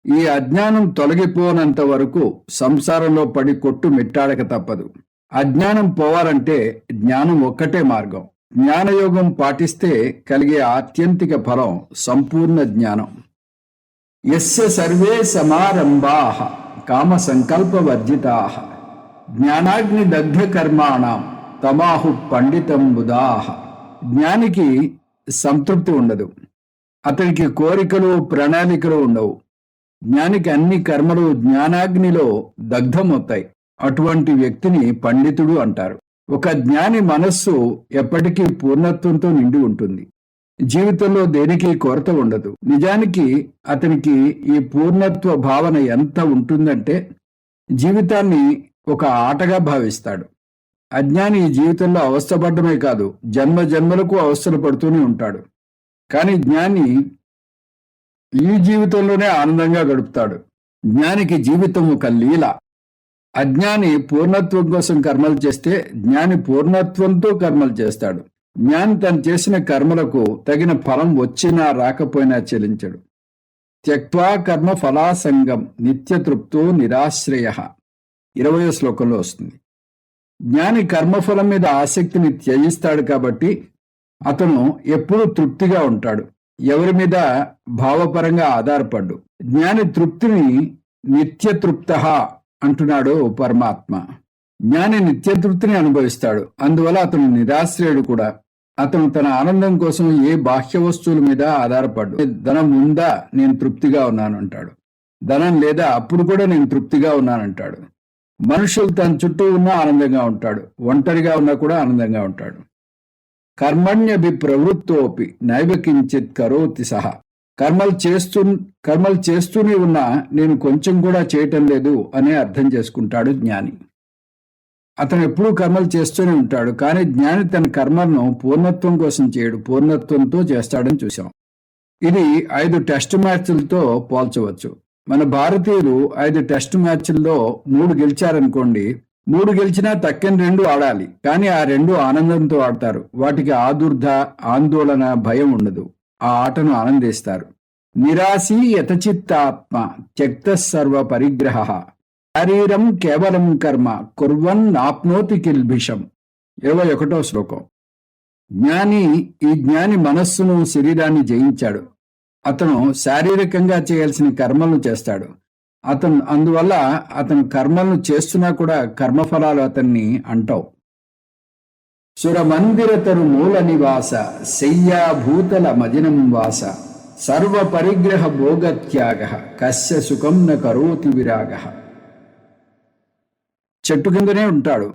ఈ అజ్ఞానం తొలగిపోనంత వరకు సంసారంలో పడి కొట్టు మిట్టాడక తప్పదు. అజ్ఞానం పోవాలంటే జ్ఞానం ఒక్కటే మార్గం. జ్ఞానయోగం పాటిస్తే కలిగే ఆత్యంతిక ఫలం సంపూర్ణ జ్ఞానం. యస్య సర్వే సమారంభాః కామ సంకల్ప వర్జితాః జ్ఞానాగ్ని దగ్ధ కర్మాణం తమాహు పండితం బుధాః. జ్ఞానికి సంతృప్తి ఉండదు. అతనికి కోరికలు, ప్రణాళికలు ఉండవు. జ్ఞానికి అన్ని కర్మలు జ్ఞానాగ్నిలో దగ్ధమవుతాయి. అటువంటి వ్యక్తిని పండితుడు అంటారు. ఒక జ్ఞాని మనస్సు ఎప్పటికీ పూర్ణత్వంతో నిండి ఉంటుంది. జీవితంలో దేనికి కొరత ఉండదు. నిజానికి అతనికి ఈ పూర్ణత్వ భావన ఎంత ఉంటుందంటే జీవితాన్ని ఒక ఆటగా భావిస్తాడు. అజ్ఞాని ఈ జీవితంలో అవస్థపడమే కాదు, జన్మ జన్మలకు అవస్థలు పడుతూనే ఉంటాడు. కానీ జ్ఞాని ఈ జీవితంలోనే ఆనందంగా గడుపుతాడు. జ్ఞానికి జీవితం ఒక లీల. అజ్ఞాని పూర్ణత్వం కోసం కర్మలు చేస్తే జ్ఞాని పూర్ణత్వంతో కర్మలు చేస్తాడు. జ్ఞాని తను చేసిన కర్మలకు తగిన ఫలం వచ్చినా రాకపోయినా చెల్లించడు. త్యక్వా కర్మ ఫలాసంగం నిత్యతృప్తో నిరాశ్రయ 20వ శ్లోకంలో వస్తుంది. జ్ఞాని కర్మఫలం మీద ఆసక్తిని త్యజిస్తాడు కాబట్టి అతను ఎప్పుడూ తృప్తిగా ఉంటాడు. ఎవరి మీద భావపరంగా ఆధారపడ్డు. జ్ఞాని తృప్తిని నిత్యతృప్త అంటున్నాడు పరమాత్మ. జ్ఞాని నిత్యతృప్తిని అనుభవిస్తాడు. అందువల్ల అతను నిరాశ్రయుడు కూడా. అతను తన ఆనందం కోసం ఏ బాహ్య వస్తువుల మీద ఆధారపడ్డు. ధనం ఉందా, నేను తృప్తిగా ఉన్నాను అంటాడు. ధనం లేదా, అప్పుడు కూడా నేను తృప్తిగా ఉన్నానంటాడు. మనుషులు తన చుట్టూ ఉన్నా ఆనందంగా ఉంటాడు. ఒంటరిగా ఉన్నా కూడా ఆనందంగా ఉంటాడు. కర్మణ్యభి ప్రవృత్తోపి నైవ కించిత్ కరోతి సహా. కర్మలు చేస్తూనే ఉన్నా నేను కొంచెం కూడా చేయటం లేదు అనే అర్థం చేసుకుంటాడు జ్ఞాని. అతను ఎప్పుడూ కర్మలు చేస్తూనే ఉంటాడు. కానీ జ్ఞాని తన కర్మలను పూర్ణత్వం కోసం చేయడు, పూర్ణత్వంతో చేస్తాడని చూశాం. ఇది 5 టెస్ట్ మ్యాచ్లతో పోల్చవచ్చు. మన భారతీయులు 5 టెస్ట్ మ్యాచ్ల్లో 3 గెలిచారనుకోండి, 3 గెలిచినా తక్కిన 2 ఆడాలి. కానీ ఆ 2 ఆనందంతో ఆడతారు. వాటికి ఆదుర్ధ, ఆందోళన, భయం ఉండదు. ఆ ఆటను ఆనందిస్తారు. నిరాశీ యతచిత్తాత్మ త్యక్త సర్వ పరిగ్రహ శరీరం కేవలం కర్మ కుర్వన్ ఆప్నోతి కిల్భిషం 21వ శ్లోకం. ఈ జ్ఞాని మనస్సును, శరీరాన్ని జయించాడు. అతను శారీరకంగా చేయాల్సిన కర్మలను చేస్తాడు. అందువల్ల అతను కర్మలను చేస్తున్నా కూడా కర్మఫలాలు అతన్ని అంటావు. సురమందిరతరు మూల నివాస శయ్యా భూతల మదినం వాస సర్వ పరిగ్రహ భోగత్యాగ కస్య సుఖం న కరోతి విరాగ. చెట్టు కిందనే ఉంటాడు.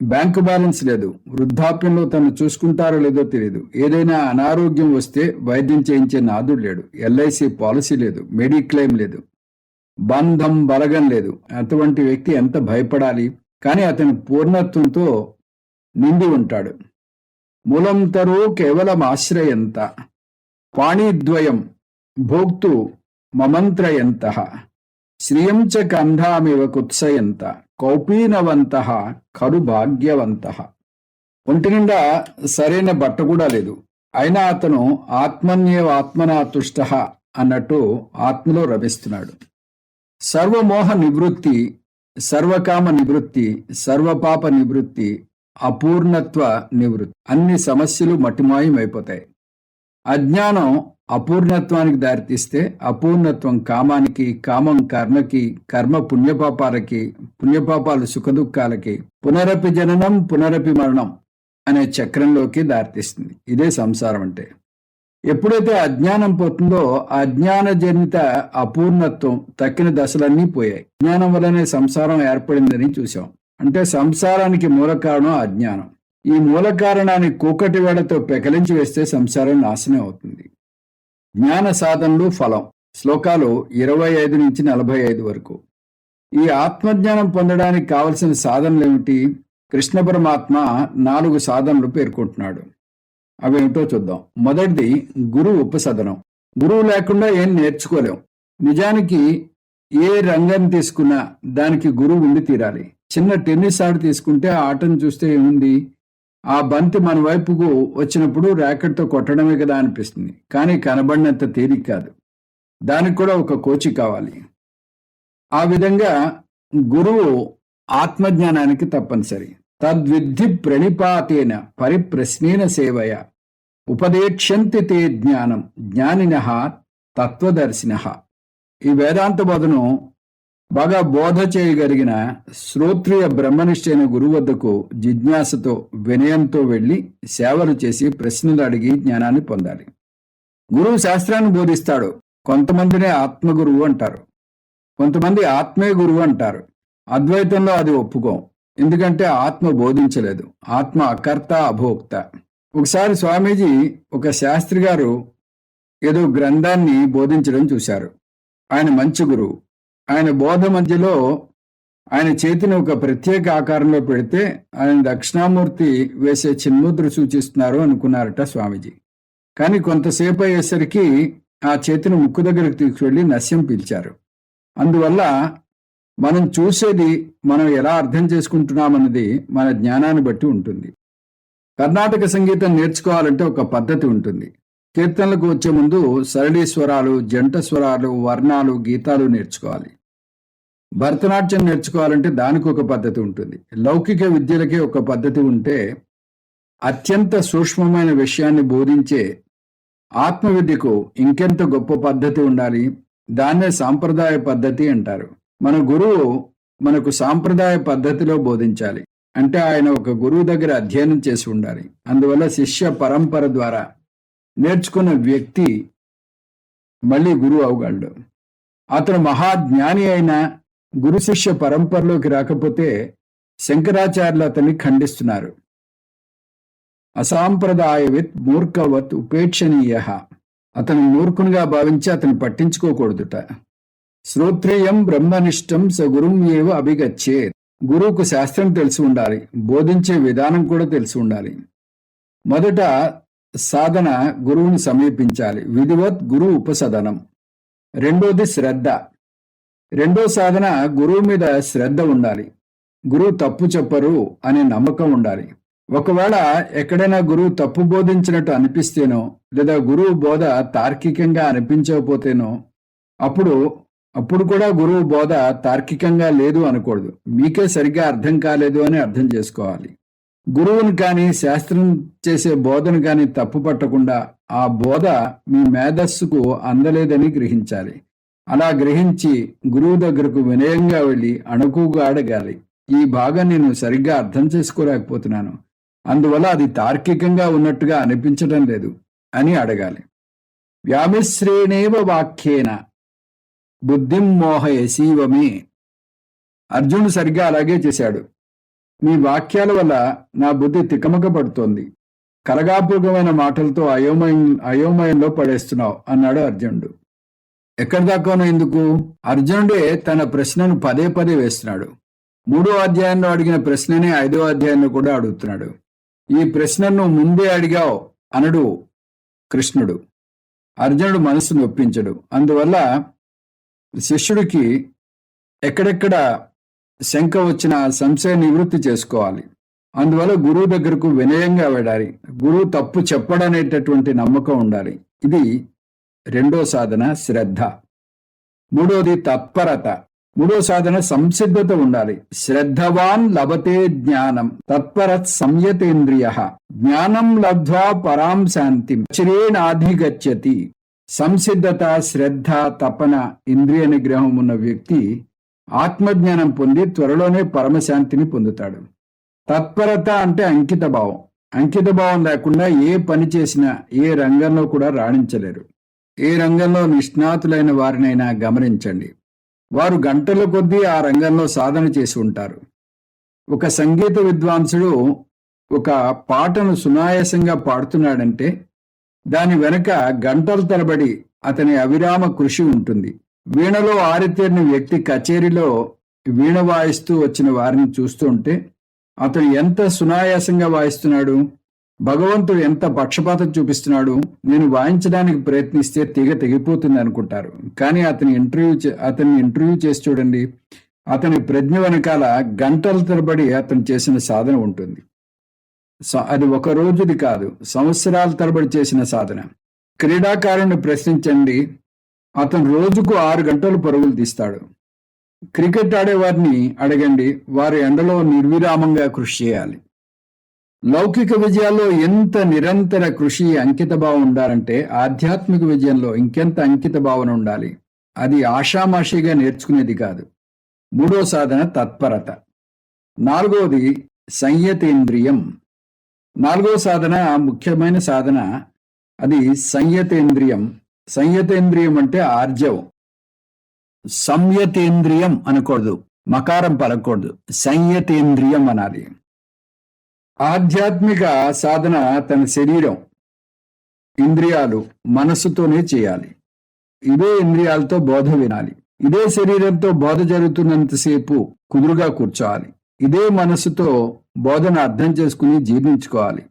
బ్యాంకు బ్యాలెన్స్ లేదు. వృద్ధాప్యంలో తను చూసుకుంటారో లేదో తెలియదు. ఏదైనా అనారోగ్యం వస్తే వైద్యం చేయించే నాదుడు లేడు. LIC పాలసీ లేదు. మెడిక్లెయిమ్ లేదు. బంధం, బలగం లేదు. అటువంటి వ్యక్తి ఎంత భయపడాలి. కానీ అతని పూర్ణత్వంతో నిండి ఉంటాడు. మూలం తరో కేవలం ఆశ్రయంత పాణిద్వయం భోక్తు మమంత్రయంత శ్రియం చ కంధామివ కుత్సయంత కౌపీనవంత కరు భాగ్యవంత. ఒంటి నిండా సరైన బట్ట కూడా లేదు. అయినా అతను ఆత్మన్యేవ ఆత్మనా తుష్ట అన్నట్టు ఆత్మలో రమిస్తున్నాడు. సర్వమోహ నివృత్తి, సర్వకామ నివృత్తి, సర్వపాప నివృత్తి, అపూర్ణత్వ నివృత్తి. అన్ని సమస్యలు మట్టిమాయం అయిపోతాయి. అజ్ఞానం అపూర్ణత్వానికి దారితీస్తే అపూర్ణత్వం కామానికి, కామం కర్మకి, కర్మ పుణ్యపాపాలకి, పుణ్యపాపాలు సుఖదుఖాలకి, పునరపి జననం పునరపి మరణం అనే చక్రంలోకి దారితీస్తుంది. ఇదే సంసారం అంటే. ఎప్పుడైతే అజ్ఞానం పోతుందో అజ్ఞాన జనిత అపూర్ణత్వం తక్కిన దశలన్నీ పోయాయి. అజ్ఞానం వల్లనే సంసారం ఏర్పడిందని చూసాం. అంటే సంసారానికి మూల కారణం అజ్ఞానం. ఈ మూల కారణాన్ని కూకటి వేళతో పెకలించి వేస్తే సంసారం నాశనం అవుతుంది. జ్ఞాన సాధనలు ఫలం. శ్లోకాలు 25 నుంచి 45 వరకు. ఈ ఆత్మజ్ఞానం పొందడానికి కావలసిన సాధనలు ఏమిటి? కృష్ణ పరమాత్మ 4 సాధనలు పేర్కొంటున్నాడు. అవేమిటో చూద్దాం. మొదటిది గురువు ఉపసదనం. గురువు లేకుండా ఏం నేర్చుకోలేం. నిజానికి ఏ రంగం తీసుకున్నా దానికి గురువు ఉండి తీరాలి. చిన్న టెన్నిస్ ఆట తీసుకుంటే ఆ ఆటను చూస్తే ఏముంది, ఆ బంతి మన వైపుకు వచ్చినప్పుడు ర్యాకెట్తో కొట్టడమే కదా అనిపిస్తుంది. కానీ కనబడినంత తేలిక కాదు. దానికి కూడా ఒక కోచి కావాలి. ఆ విధంగా గురువు ఆత్మజ్ఞానానికి తప్పనిసరి. తద్విద్ధి ప్రణిపాతేన పరిప్రశ్నేన సేవయ ఉపదేక్ష్యంతి తే జ్ఞానం జ్ఞానినః తత్వదర్శినః. ఈ వేదాంత బోధను బాగా బోధ చేయగలిగిన శ్రోత్రియ బ్రహ్మనిష్ఠైన గురువు వద్దకు జిజ్ఞాసతో వినయంతో వెళ్లి సేవలు చేసి ప్రశ్నలు అడిగి జ్ఞానాన్ని పొందాలి. గురువు శాస్త్రాన్ని బోధిస్తాడు. కొంతమందినే ఆత్మగురువు అంటారు, కొంతమంది ఆత్మే గురువు అంటారు. అద్వైతంలో అది ఒప్పుకోం. ఎందుకంటే ఆత్మ బోధించలేదు, ఆత్మ అకర్త అభోక్త. ఒకసారి స్వామీజీ ఒక శాస్త్రి గారు ఏదో గ్రంథాన్ని బోధించడం చూశారు. ఆయన మంచి గురువు. ఆయన బోధ మధ్యలో ఆయన చేతిని ఒక ప్రత్యేక ఆకారంలో పెడితే ఆయన దక్షిణామూర్తి వేసే చిన్ముద్ర సూచిస్తున్నారు అనుకున్నారట స్వామీజీ. కానీ కొంతసేపు అయ్యేసరికి ఆ చేతిని ముక్కు దగ్గరకు తీసుకువెళ్ళి నస్యం పీల్చారు. అందువల్ల మనం చూసేది మనం ఎలా అర్థం చేసుకుంటున్నామన్నది మన జ్ఞానాన్ని బట్టి ఉంటుంది. కర్ణాటక సంగీతం నేర్చుకోవాలంటే ఒక పద్ధతి ఉంటుంది. కీర్తనలకు వచ్చే ముందు సరళీ స్వరాలు, జంట స్వరాలు, వర్ణాలు, గీతాలు నేర్చుకోవాలి. భరతనాట్యం నేర్చుకోవాలంటే దానికి ఒక పద్ధతి ఉంటుంది. లౌకిక విద్యలకే ఒక పద్ధతి ఉంటే అత్యంత సూక్ష్మమైన విషయాన్ని బోధించే ఆత్మవిద్యకు ఇంకెంత గొప్ప పద్ధతి ఉండాలి. దాన్నే సాంప్రదాయ పద్ధతి అంటారు. మన గురువు మనకు సాంప్రదాయ పద్ధతిలో బోధించాలి. అంటే ఆయన ఒక గురువు దగ్గర అధ్యయనం చేసి ఉండాలి. అందువల్ల శిష్య పరంపర ద్వారా నేర్చుకున్న వ్యక్తి మళ్ళీ గురువు అవగలడు. అతను మహాజ్ఞాని అయిన గురు శిష్య పరంపరలోకి రాకపోతే శంకరాచార్యులు అతన్ని ఖండిస్తున్నారు. అసాంప్రదాయవిత్ మూర్ఖవత్ ఉపేక్షణీయ. అతను మూర్ఖునిగా భావించి అతను పట్టించుకోకూడదుట. శ్రోత్రియం బ్రహ్మనిష్టం స గురుం ఏవ అభిగచ్చేత్. గురువుకు శాస్త్రం తెలిసి ఉండాలి, బోధించే విధానం కూడా తెలిసి ఉండాలి. మొదట సాధన గురువుని సమీపించాలి, విధివత్ గురు ఉపసదనం. రెండోది శ్రద్ధ. రెండో సాధన గురువు మీద శ్రద్ధ ఉండాలి. గురువు తప్పు చెప్పరు అనే నమ్మకం ఉండాలి. ఒకవేళ ఎక్కడైనా గురువు తప్పు బోధించినట్టు అనిపిస్తేనో లేదా గురువు బోధ తార్కికంగా అనిపించకపోతేనో అప్పుడు కూడా గురువు బోధ తార్కికంగా లేదు అనకూడదు. మీకే సరిగ్గా అర్థం కాలేదు అని అర్థం చేసుకోవాలి. గురువుని కానీ శాస్త్రం చేసే బోధను కానీ తప్పు పట్టకుండా ఆ బోధ మీ మేధస్సుకు అందలేదని గ్రహించాలి. అలా గ్రహించి గురువు దగ్గరకు వినయంగా వెళ్ళి అణకుగా అడగాలి. ఈ భాగం నేను సరిగ్గా అర్థం చేసుకోలేకపోతున్నాను, అందువల్ల అది తార్కికంగా ఉన్నట్టుగా అనిపించడం లేదు అని అడగాలి. వ్యామిశ్రేణేవ వాక్యేన బుద్ధిం మోహయసీవమే. అర్జునుడు సరిగ్గా అలాగే చేశాడు. మీ వాక్యాల వల్ల నా బుద్ధి తికమక పడుతోంది, కలగాపూర్వమైన మాటలతో అయోమయంలో పడేస్తున్నావు అన్నాడు అర్జునుడు. ఎక్కడి దాకానో ఎందుకు? అర్జునుడే తన ప్రశ్నను పదే పదే వేస్తున్నాడు. 3వ అధ్యాయంలో అడిగిన ప్రశ్ననే 5వ అధ్యాయంలో కూడా అడుగుతున్నాడు. ఈ ప్రశ్నను ముందే అడిగావు అనడు కృష్ణుడు. అర్జునుడు మనసును ఒప్పించడు. అందువల్ల శిష్యుడికి ఎక్కడెక్కడ శంక వచ్చిన సంశయ నివృత్తి చేసుకోవాలి. అందువల్ల గురువు దగ్గరకు వినయంగా వెళ్ళాలి. గురువు తప్పు చెప్పడనేటటువంటి నమ్మకం ఉండాలి. ఇది రెండో సాధన శ్రద్ధ. మూడోది తత్పరత. మూడో సాధన సంసిద్ధత ఉండాలి. శ్రద్ధవాన్ లభతే జ్ఞానం తత్పరత్ సంయతేంద్రియ. జ్ఞానం లబ్ధ్వా పరాం శాంతిం చిరేణాధిగచ్చతి. సంసిద్ధత, శ్రద్ధ, తపన, ఇంద్రియ నిగ్రహం ఉన్న వ్యక్తి ఆత్మజ్ఞానం పొంది త్వరలోనే పరమశాంతిని పొందుతాడు. తత్పరత అంటే అంకిత భావం. అంకిత భావం లేకుండా ఏ పని చేసినా ఏ రంగంలో కూడా రాణించలేరు. ఏ రంగంలో నిష్ణాతులైన వారినైనా గమనించండి. వారు గంటల కొద్దీ ఆ రంగంలో సాధన చేసి ఉంటారు. ఒక సంగీత విద్వాంసుడు ఒక పాటను సునాయాసంగా పాడుతున్నాడంటే దాని వెనుక గంటల తరబడి అతని అవిరామ కృషి ఉంటుంది. వీణలో ఆరితేరిన వ్యక్తి కచేరీలో వీణ వాయిస్తూ వచ్చిన వారిని చూస్తుంటే అతను ఎంత సునాయాసంగా వాయిస్తున్నాడు, భగవంతుడు ఎంత పక్షపాతం చూపిస్తున్నాడు. నేను వాయించడానికి ప్రయత్నిస్తే తెగిపోతుంది అనుకుంటారు. కానీ అతన్ని ఇంటర్వ్యూ చేసి చూడండి, అతని ప్రజ్ఞ వెనకాల గంటల తరబడి అతను చేసిన సాధన ఉంటుంది. అది ఒక రోజుది కాదు, సంవత్సరాల తరబడి చేసిన సాధన. క్రీడాకారుని ప్రశ్నించండి, అతను రోజుకు 6 గంటలు పరుగులు తీస్తాడు. క్రికెట్ ఆడేవారిని అడగండి, వారు ఎండలో నిర్విరామంగా కృషి చేయాలి. లౌకిక విజయాల్లో ఎంత నిరంతర కృషి, అంకిత భావం ఉండాలంటే ఆధ్యాత్మిక విజయంలో ఇంకెంత అంకిత భావన ఉండాలి. అది ఆషామాషిగా నేర్చుకునేది కాదు. మూడో సాధన తత్పరత. నాలుగోది సంయతేంద్రియం. నాలుగో సాధన ముఖ్యమైన సాధన, అది సంయతేంద్రియం. సంయతేంద్రియం అంటే ఆర్జవం. సంయతేంద్రియం అనకూడదు, మకారం పలకూడదు, సంయతేంద్రియం అనాలి. ఆధ్యాత్మిక సాధన తన శరీరం, ఇంద్రియాలు, మనస్సుతోనే చేయాలి. ఇదే ఇంద్రియాలతో బోధ వినాలి. ఇదే శరీరంతో బోధ జరుగుతున్నంతసేపు కుదురుగా కూర్చోవాలి. ఇదే మనస్సుతో బోధన అర్థం చేసుకుని జీర్ణించుకోవాలి.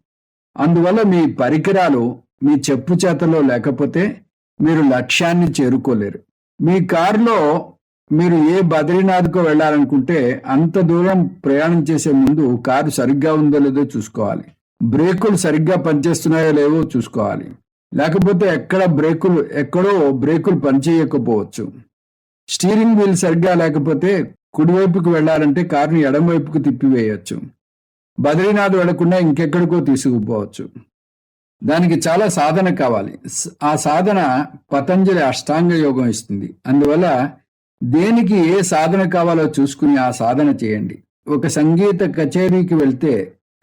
అందువల్ల మీ పరికరాలు మీ చెప్పు చేతలో లేకపోతే మీరు లక్ష్యాన్ని చేరుకోలేరు. మీ కారులో మీరు ఏ బద్రీనాథ్కో వెళ్ళాలనుకుంటే అంత దూరం ప్రయాణం చేసే ముందు కారు సరిగ్గా ఉందో లేదో చూసుకోవాలి. బ్రేకులు సరిగ్గా పనిచేస్తున్నాయో లేవో చూసుకోవాలి. లేకపోతే ఎక్కడో బ్రేకులు పనిచేయకపోవచ్చు. స్టీరింగ్ వీల్ సరిగ్గా లేకపోతే కుడివైపుకు వెళ్ళాలంటే కారుని ఎడమవైపుకు తిప్పివేయచ్చు. బద్రీనాథ్ వెళ్లకుండా ఇంకెక్కడికో తీసుకుపోవచ్చు. దానికి చాలా సాధన కావాలి. ఆ సాధన పతంజలి అష్టాంగ యోగం ఇస్తుంది. అందువల్ల దేనికి ఏ సాధన కావాలో చూసుకుని ఆ సాధన చేయండి. ఒక సంగీత కచేరీకి వెళ్తే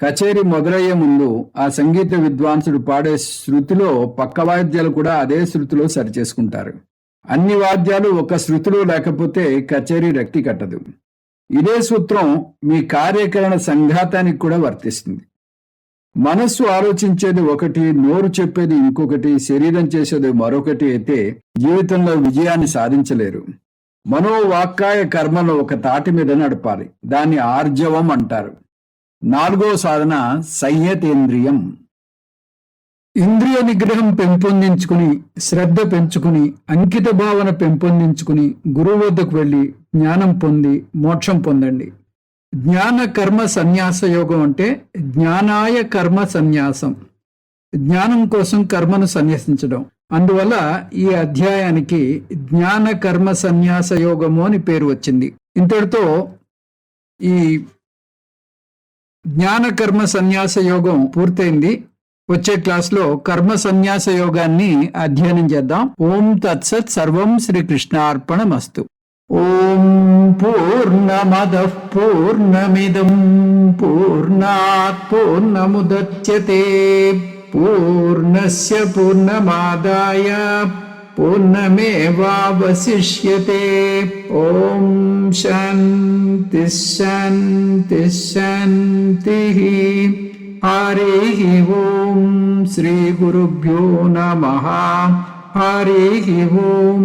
కచేరీ మొదలయ్యే ముందు ఆ సంగీత విద్వాంసుడు పాడే శృతిలో పక్క వాద్యాలు కూడా అదే శృతిలో సరిచేసుకుంటారు. అన్ని వాద్యాలు ఒక శృతిలో లేకపోతే కచేరీ రక్తి కట్టదు. ఇదే సూత్రం మీ కార్యకరణ సంఘాతానికి కూడా వర్తిస్తుంది. మనస్సు ఆలోచించేది ఒకటి, నోరు చెప్పేది ఇంకొకటి, శరీరం చేసేది మరొకటి అయితే జీవితంలో విజయాన్ని సాధించలేరు. మనోవాక్కాయ కర్మను ఒక తాటి మీద నడపాలి. దాన్ని ఆర్జవం అంటారు. నాలుగో సాధన సంయతేంద్రియం. ఇంద్రియ నిగ్రహం పెంపొందించుకుని, శ్రద్ధ పెంచుకుని, అంకిత భావన పెంపొందించుకుని గురువు వద్దకు వెళ్ళి జ్ఞానం పొంది మోక్షం పొందండి. జ్ఞాన కర్మ సన్యాస యోగం అంటే జ్ఞానాయ కర్మ సన్యాసం, జ్ఞానం కోసం కర్మను సన్యసించడం. అందువల్ల ఈ అధ్యాయానికి జ్ఞాన కర్మ సన్యాస యోగము అని పేరు వచ్చింది. ఇంతటితో ఈ జ్ఞాన కర్మ సన్యాస యోగం పూర్తయింది. వచ్చే క్లాస్లో కర్మ సన్యాస యోగాన్ని అధ్యయనం చేద్దాం. ఓం తత్సత్. సర్వం శ్రీకృష్ణార్పణమస్తు. ఓం పూర్ణమదః పూర్ణమిదం పూర్ణాత్ పూర్ణముదచ్యతే పూర్ణస్య పూర్ణమాదాయ పూర్ణమేవావశిష్యతే. ఓం శాంతి శాంతి శాంతిః. హరిః ఓం. శ్రీ గురుభ్యో నమః. హరిః ఓం.